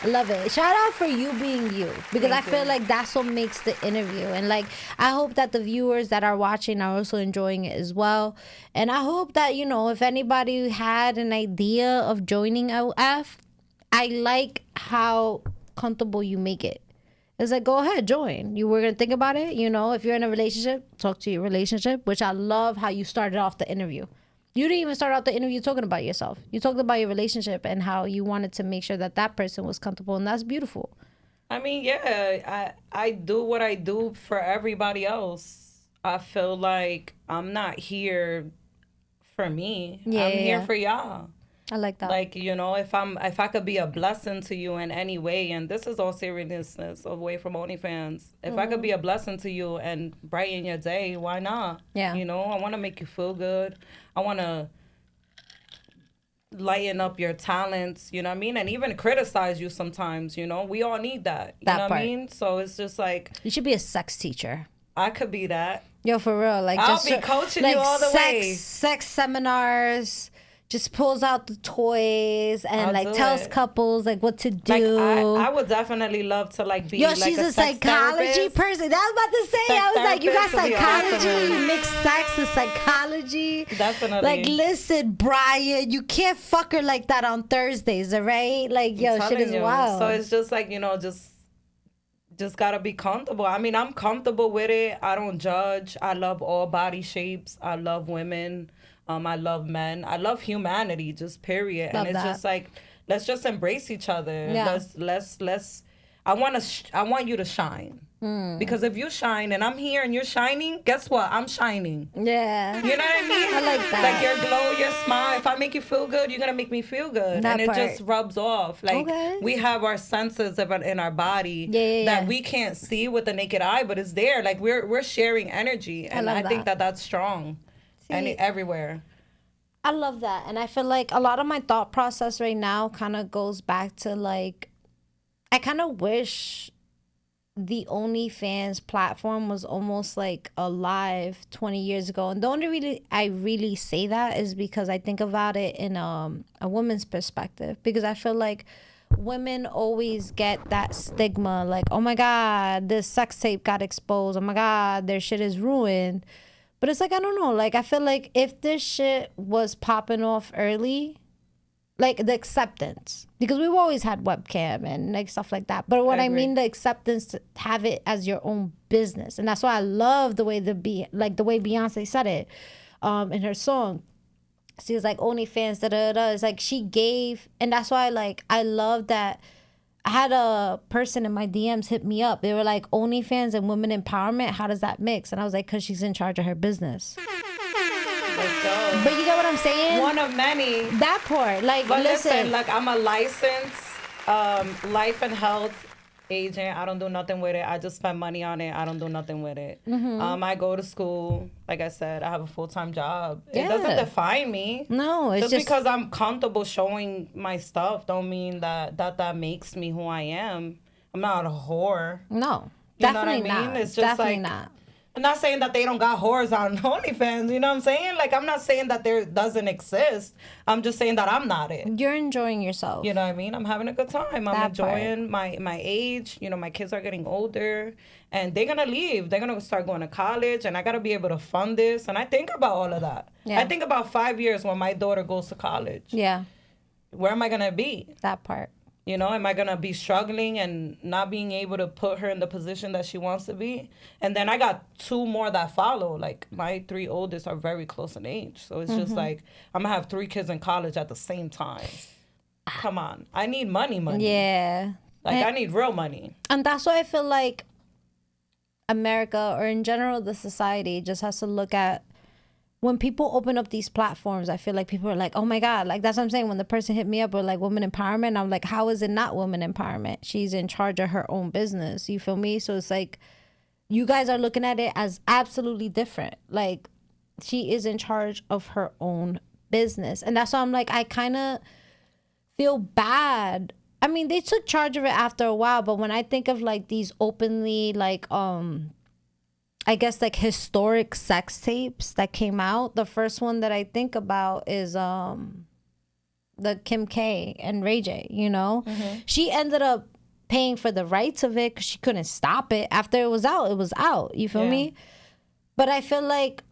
I love it. Shout out for you being you. Because I feel like that's what makes the interview. And like, I hope that the viewers that are watching are also enjoying it as well. And I hope that, you know, if anybody had an idea of joining OF, I like how comfortable you make it. It's like, go ahead, join. You were going to think about it. You know, if you're in a relationship, talk to your relationship, which I love how you started off the interview. You didn't even start out the interview talking about yourself. You talked about your relationship and how you wanted to make sure that that person was comfortable. And that's beautiful. I mean, yeah, I do what I do for everybody else. I feel like I'm not here for me. I'm here for y'all. I like that. Like, you know, if I could be a blessing to you in any way, and this is all seriousness away from OnlyFans. If I could be a blessing to you and brighten your day, why not? Yeah. You know, I want to make you feel good. I want to lighten up your talents, you know what I mean? And even criticize you sometimes, you know? We all need that. You know what I mean? So it's just like, you should be a sex teacher. I could be that. Yo, for real. Like, I'll just be coaching like you all the way. Sex seminars. Just pulls out the toys and like tells couples like what to do. Like I would definitely love to like be. Yo, like she's a sex psychology therapist. person. That was about to say. Sex I was like, you got therapist would be psychology. awesome. You mix sex with psychology. Definitely. Like, listen, Brian, you can't fuck her like that on Thursdays, all right? Like, yo, shit is wild. So it's just like, you know, just gotta be comfortable. I mean, I'm comfortable with it. I don't judge. I love all body shapes. I love women. I love men. I love humanity, just period. Love and it's that. just like, let's just embrace each other. Yeah. Let's. I want you to shine. Because if you shine and I'm here and you're shining, guess what? I'm shining. Yeah. You know what I mean? I like that. Like your glow, your smile. If I make you feel good, you're gonna make me feel good, That and it part. just rubs off. Like we have our senses in our body that we can't see with the naked eye, but it's there. Like we're sharing energy, and I think that's strong. And everywhere. I love that. And I feel like a lot of my thought process right now kind of goes back to like, I kind of wish the OnlyFans platform was almost like alive 20 years ago. And the only reason I really say that is because I think about it in a woman's perspective. Because I feel like women always get that stigma like, oh my God, this sex tape got exposed. Oh my God, their shit is ruined. But it's like, I don't know. Like, I feel like if this shit was popping off early, like the acceptance, because we've always had webcam and like stuff like that. But what I mean, the acceptance to have it as your own business. And that's why I love the way the way Beyonce said it in her song. She was like, OnlyFans, da-da-da. It's like she gave, and that's why like I love that. I had a person in my DMs hit me up. They were like, OnlyFans and women empowerment, how does that mix? And I was like, because she's in charge of her business. Let's go. But you get what I'm saying? One of many. That part. Like, But listen, like I'm a licensed life and health agent. I don't do nothing with it. I just spend money on it. I don't do nothing with it. I go to school. Like I said, I have a full-time job. It doesn't define me. No, it's just because I'm comfortable showing my stuff don't mean that makes me who I am. I'm not a whore. No, You know what I definitely mean? not. It's just Definitely like, not. I'm not saying that they don't got whores on OnlyFans, you know what I'm saying? Like, I'm not saying that there doesn't exist. I'm just saying that I'm not it. You're enjoying yourself. You know what I mean? I'm having a good time. I'm That enjoying my age. You know, my kids are getting older, and they're going to leave. They're going to start going to college, and I got to be able to fund this. And I think about all of that. Yeah. I think about 5 years when my daughter goes to college. Yeah, Where am I going to be? that part. You know, am I going to be struggling and not being able to put her in the position that she wants to be? And then I got 2 more that follow. Like, my 3 oldest are very close in age. So it's just like, I'm going to have 3 kids in college at the same time. Come on. I need money. Yeah. Like, I need real money. And that's why I feel like America, or in general, the society, just has to look at when people open up these platforms. I feel like people are like, oh my God, like that's what I'm saying. When the person hit me up with like women empowerment, I'm like, how is it not women empowerment? She's in charge of her own business. You feel me? So it's like, you guys are looking at it as absolutely different. Like, she is in charge of her own business. And that's why I'm like, I kind of feel bad. I mean, they took charge of it after a while, but when I think of like these openly like I guess like historic sex tapes that came out, the first one that I think about is the Kim K and Ray J, you know? She ended up paying for the rights of it because she couldn't stop it. After it was out. You feel me? But I feel like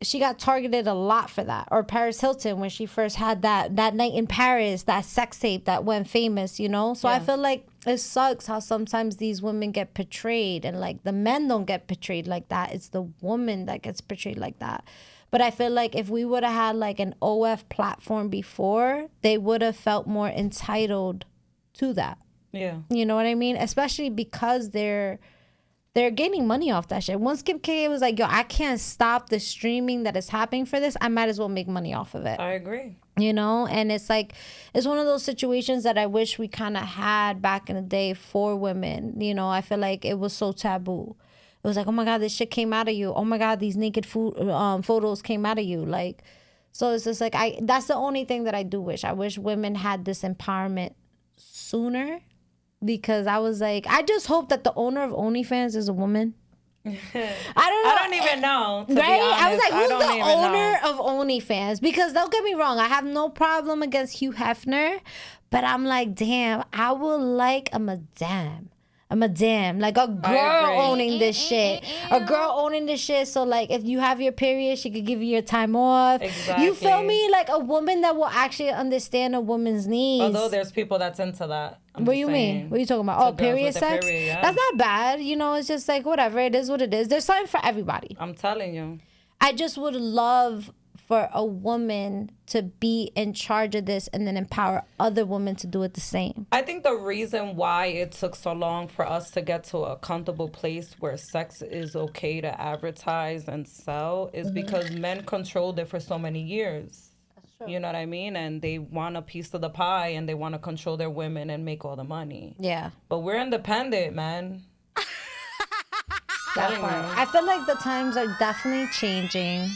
she got targeted a lot for that. Or Paris Hilton when she first had that night in Paris, that sex tape that went famous, you know? So I feel like it sucks how sometimes these women get portrayed and like the men don't get portrayed like that. It's the woman that gets portrayed like that. But I feel like if we would have had like an OF platform before, they would have felt more entitled to that. Yeah. You know what I mean? Especially because they're gaining money off that shit. Once Kim K was like, yo, I can't stop the streaming that is happening for this, I might as well make money off of it. I agree. You know? And it's like, it's one of those situations that I wish we kind of had back in the day for women. You know, I feel like it was so taboo. It was like, oh my God, this shit came out of you. Oh my God, these naked photos came out of you. Like, so it's just like, that's the only thing that I do wish. I wish women had this empowerment sooner. Because I was like, I just hope that the owner of OnlyFans is a woman. I don't know. I don't even know. To right? be honest. I was like, who's the owner know. of OnlyFans? Because don't get me wrong, I have no problem against Hugh Hefner. But I'm like, damn, I would like a madame. Like a girl owning this shit. A girl owning this shit. So like if you have your period, she could give you your time off. Exactly. You feel me? Like a woman that will actually understand a woman's needs. Although there's people that's into that. What do you mean? What are you talking about? Oh, period sex? Period, yeah. That's not bad. You know, it's just like whatever. It is what it is. There's something for everybody. I'm telling you. I just would love for a woman to be in charge of this and then empower other women to do it the same. I think the reason why it took so long for us to get to a comfortable place where sex is okay to advertise and sell is because men controlled it for so many years. That's true. You know what I mean? And they want a piece of the pie and they want to control their women and make all the money. Yeah. But we're independent, man. I feel like the times are definitely changing.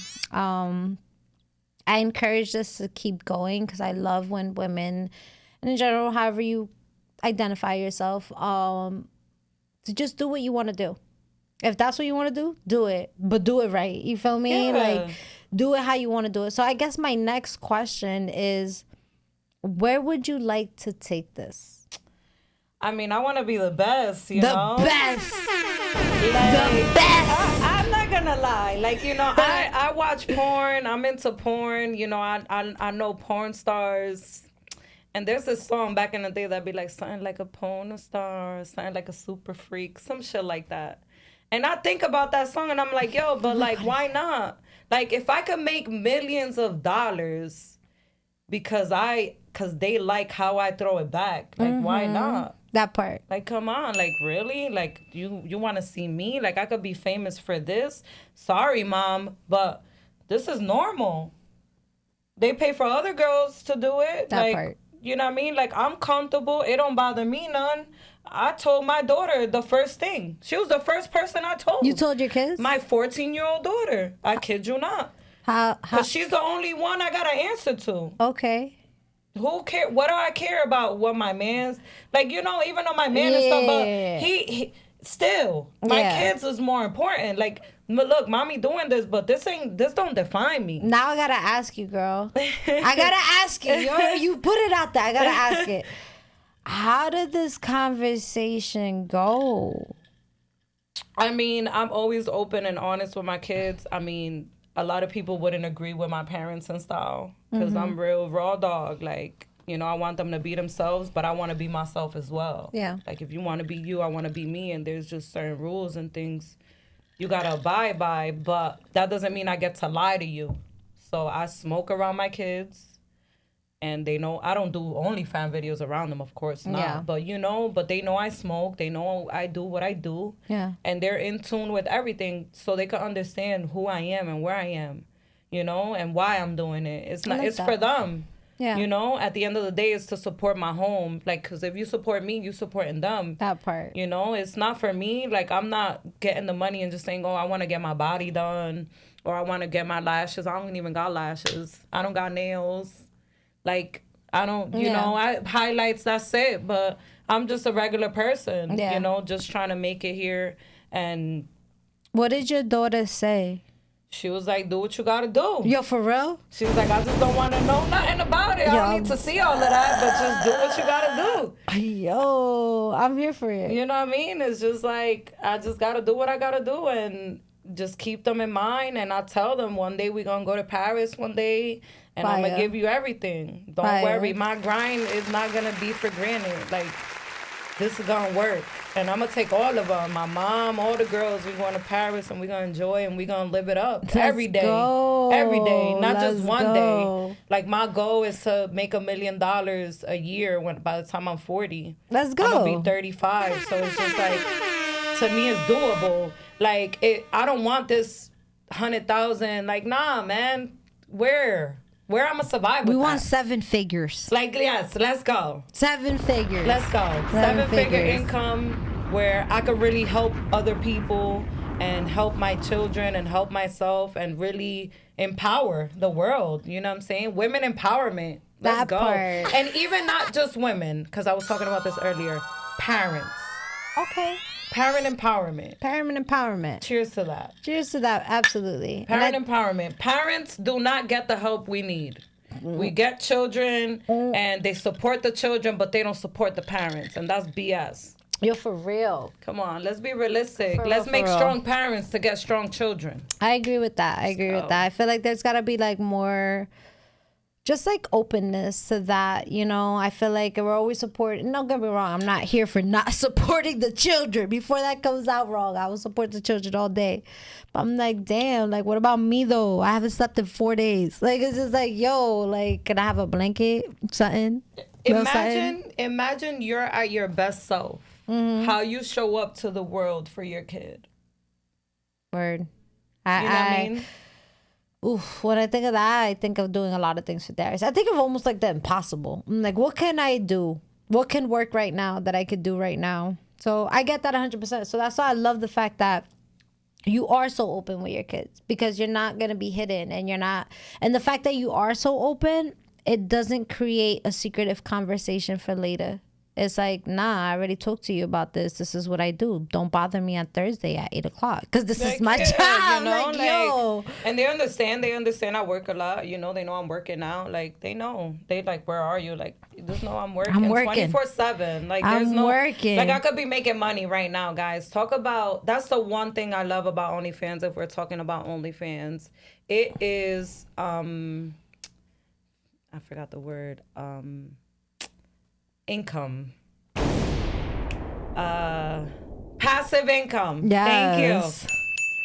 I encourage this to keep going because I love when women, and in general, however you identify yourself, to just do what you want to do. If that's what you want to do, do it. But do it right. You feel me? Yeah. Like, do it how you want to do it. So I guess my next question is, where would you like to take this? I mean, I want to be the best, you know? The best! The best! I'm not gonna lie. Like, you know, I watch porn. I'm into porn. You know, I know porn stars. And there's this song back in the day that'd be like, something like a porn star, something like a super freak, some shit like that. And I think about that song and I'm like, yo, but like, why not? Like, if I could make millions of dollars because they like how I throw it back, like, why not? That part. Like, come on, like, really? Like, you want to see me? Like, I could be famous for this? Sorry, Mom, but this is normal. They pay for other girls to do it. That like, part. You know what I mean? Like, I'm comfortable. It don't bother me none. I told my daughter the first thing. She was the first person I told. You told your kids? My 14-year-old daughter. I kid you not. How? Because she's the only one I got to answer to. Okay. Who care? What do I care about what my man's like? You know, even though my man and stuff, but he still my kids is more important. Like, look, mommy doing this, but this don't define me. Now I gotta ask you, girl. I gotta ask you. You put it out there. I gotta ask it. How did this conversation go? I mean, I'm always open and honest with my kids. I mean, a lot of people wouldn't agree with my parents and style because I'm real raw dog. Like, you know, I want them to be themselves, but I want to be myself as well. Yeah. Like, if you want to be you, I want to be me. And there's just certain rules and things you got to abide by. But that doesn't mean I get to lie to you. So I smoke around my kids. And they know I don't do OnlyFans videos around them, of course not. Yeah. But, you know, but they know I smoke. They know I do what I do. Yeah. And they're in tune with everything so they can understand who I am and where I am, you know, and why I'm doing it. It's not. It's for them. Yeah. You know, at the end of the day, it's to support my home. Like, because if you support me, you supporting them. That part. You know, it's not for me. Like, I'm not getting the money and just saying, oh, I want to get my body done. or I want to get my lashes. I don't even got lashes. I don't got nails. Like, I don't, you know, I highlights, that's it. But I'm just a regular person, you know, just trying to make it here. And what did your daughter say? she was like, do what you got to do. Yo, for real? She was like, I just don't want to know nothing about it. I don't need to see all of that, but just do what you got to do. Yo, I'm here for it. You know what I mean? It's just like, I just got to do what I got to do and just keep them in mind. And I tell them one day we're going to go to Paris one day and I'm going to give you everything. Don't worry. My grind is not going to be for granted. Like, this is going to work. And I'm going to take all of them. My mom, all the girls, we're going to Paris and we're going to enjoy and we're going to live it up every day. Every day, not just one day. Like, my goal is to make $1 million a year by the time I'm 40. Let's go. I'm going to be 35. So it's just like, to me, it's doable. Like, I don't want this 100,000. Like, nah, man. Where I'm gonna survive with we want that? 7 figures. Like, yes, let's go. 7 figures. Let's go. 7-figure income where I could really help other people and help my children and help myself and really empower the world. You know what I'm saying? Women empowerment. Let's That go. part. And even not just women, because I was talking about this earlier. Parents. Okay. Parent empowerment. Parent empowerment. Cheers to that. Cheers to that. Absolutely. Parent empowerment. Parents do not get the help we need. We get children and they support the children, but they don't support the parents. And that's BS. You're for real. Come on, let's be realistic. For Let's real, make for real. strong parents to get strong children. I agree with that. I agree with that. I feel like there's got to be like more, just like openness to that, you know. I feel like we're always supporting. Don't get me wrong. I'm not here for not supporting the children. Before that comes out wrong, I will support the children all day. But I'm like, damn, like, what about me though? I haven't slept in 4 days. Like, it's just like, yo, like, can I have a blanket? Something? Imagine you're at your best self. How you show up to the world for your kid. Word. You know what I mean? Oof, when I think of that, I think of doing a lot of things for Darius. I think of almost like the impossible. I'm like, what can I do? What can work right now that I could do right now? So I get that 100%. So that's why I love the fact that you are so open with your kids, because you're not going to be hidden, and you're not. And the fact that you are so open, it doesn't create a secretive conversation for later. It's like, nah, I already talked to you about this. This is what I do. Don't bother me on Thursday at 8:00 because this is my job. You know, like, yo. And they understand. They understand I work a lot. You know, they know I'm working out. Like, they know. They like, where are you? Like, just know I'm working. I'm working. 24/7. Like, there's I'm no working. Like, I could be making money right now, guys. Talk about. That's the one thing I love about OnlyFans. If we're talking about OnlyFans, it is. I forgot the word. Income. Passive income. Yes. Thank you.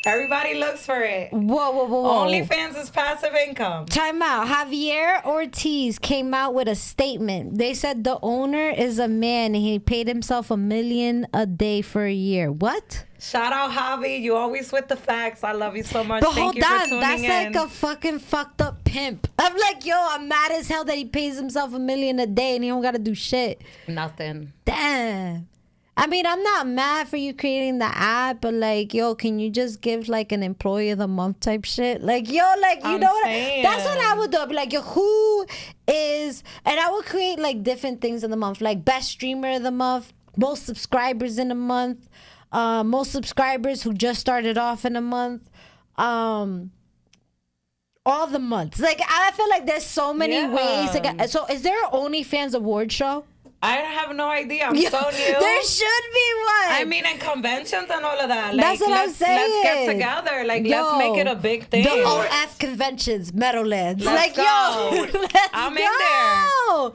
Everybody looks for it. Whoa. OnlyFans is passive income. Time out. Javier Ortiz came out with a statement. They said the owner is a man and he paid himself $1 million a day for a year. What? Shout out Javi. You always with the facts. I love you so much. But Thank hold you for on, tuning that's in. like a fucking fucked up pimp. I'm like, yo, I'm mad as hell that he pays himself $1 million a day and he don't gotta do shit. Nothing. Damn. I mean, I'm not mad for you creating the app, but like, yo, can you just give like an employee of the month type shit? Like, yo, like, you know what? That's what I would do. I'd be like, yo, who is, and I would create like different things in the month, like best streamer of the month, most subscribers in a month, most subscribers who just started off in a month, all the months. Like, I feel like there's so many ways. Like, so is there an OnlyFans award show? I have no idea. I'm so new. There should be one. I mean, and conventions and all of that. That's Like, what I'm saying. Let's get together. Like, let's make it a big thing. The OF conventions, Meadowlands. Let's go. I'm in there.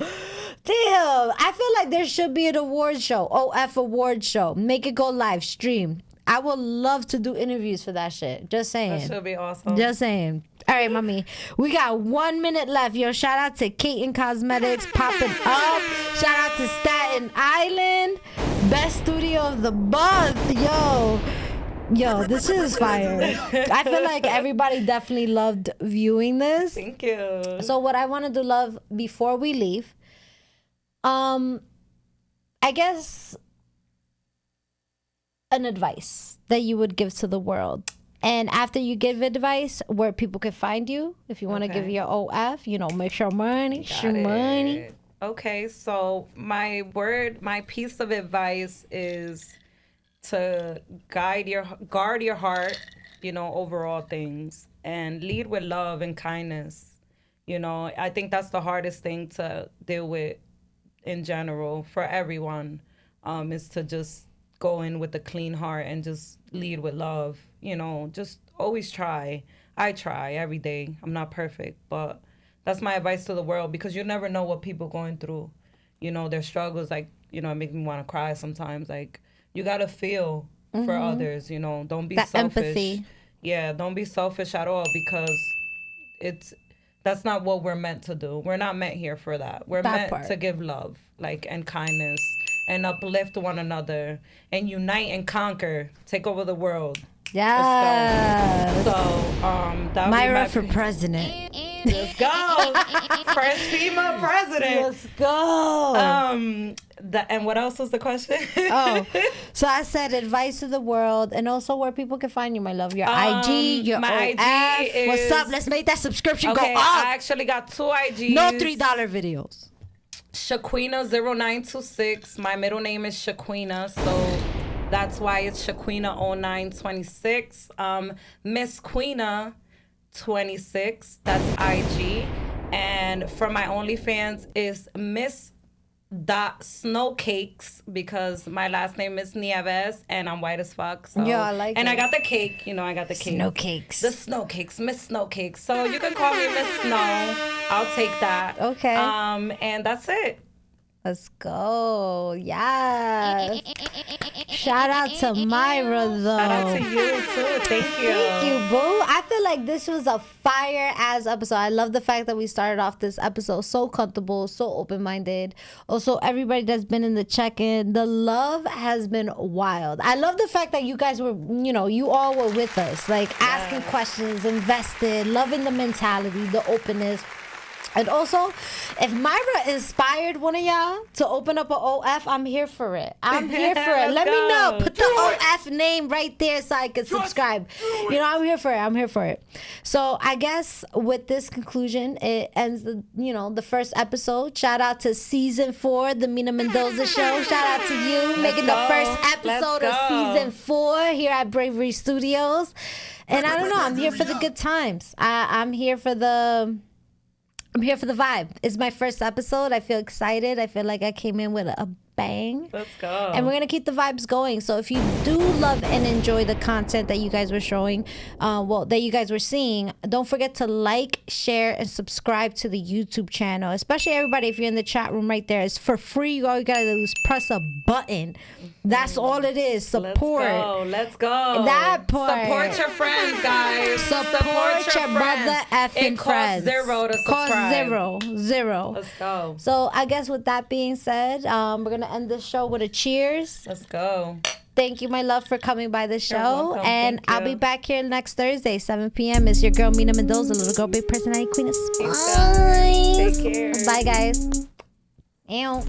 Damn. I feel like there should be an award show. OF award show. Make it go live stream. I would love to do interviews for that shit. Just saying. That should be awesome. Just saying. All right, mommy. We got 1 minute left. Yo, shout out to Kate Cosmetics popping up. Shout out to Staten Island. Best studio of the month. Yo, this shit is fire. I feel like everybody definitely loved viewing this. Thank you. So what I want to do, love, before we leave, I guess an advice that you would give to the world And after you give advice, where people can find you, if you want to give your OF, make sure money, show money. Okay, so my piece of advice is to guard your heart, over all things, and lead with love and kindness. I think that's the hardest thing to deal with in general for everyone, is to just go in with a clean heart and just lead with love. Just always try. I try every day. I'm not perfect, but that's my advice to the world, because you never know what people going through. Their struggles, like, it makes me want to cry sometimes. Like, you got to feel for others, don't be that selfish. Empathy. Yeah, don't be selfish at all, because that's not what we're meant to do. We're not meant here for that. We're meant to give love, and kindness, and uplift one another, and unite and conquer, take over the world. Yeah. So, that Mayra for president. Let's go. First female president. Let's go. And what else was the question? So I said advice to the world, and also where people can find you, my love. Your IG, your my OF. IG is... What's up? Let's make that subscription go up. I actually got 2 IGs. No $3 videos. Shaquina0926. My middle name is Shaquina, so that's why it's Shaquina0926. Miss Queena 26. That's IG. And for my OnlyFans is Miss.Snowcakes, because my last name is Nieves and I'm white as fuck. So. Yeah, I like and it. I got the cake. I got the cake. Snowcakes. The Snowcakes. Miss Snowcakes. So you can call me Miss Snow. I'll take that. Okay. And that's it. Let's go. Yeah. Shout out to Mayra, though. Shout out to you, too. Thank you. Thank you, boo. I feel like this was a fire-ass episode. I love the fact that we started off this episode so comfortable, so open-minded. Also, everybody that's been in the check-in, the love has been wild. I love the fact that you guys were, you all were with us, asking questions, invested, loving the mentality, the openness. And also, if Mayra inspired one of y'all to open up an OF, I'm here for it. I'm here for it. Let me know. Put the OF name right there so I can subscribe. I'm here for it. I'm here for it. So I guess with this conclusion, it ends the first episode. Shout out to season 4, the Mina Mendoza Show. Shout out to you making the first episode of season 4 here at Bravery Studios. And I don't know, I'm here for the good times. I'm here for the vibe. It's my first episode. I feel excited. I feel like I came in with a bang. Let's go. And we're going to keep the vibes going. So if you do love and enjoy the content that you guys were showing, that you guys were seeing, don't forget to like, share, and subscribe to the YouTube channel. Especially everybody, if you're in the chat room right there. It's for free. All you got to do is press a button. That's all it is. Support. Let's go. That part. Support your friends, guys. Support your mother effing friends. It costs $0 to subscribe. Costs zero. Let's go. So I guess with that being said, we're going to end this show with a cheers. Let's go. Thank you, my love, for coming by the show. Welcome. And I'll be back here next Thursday, 7 p.m. It's your girl, Mina Mendoza, little girl, big personality, queen of spice. Take care. Bye, guys. Ew.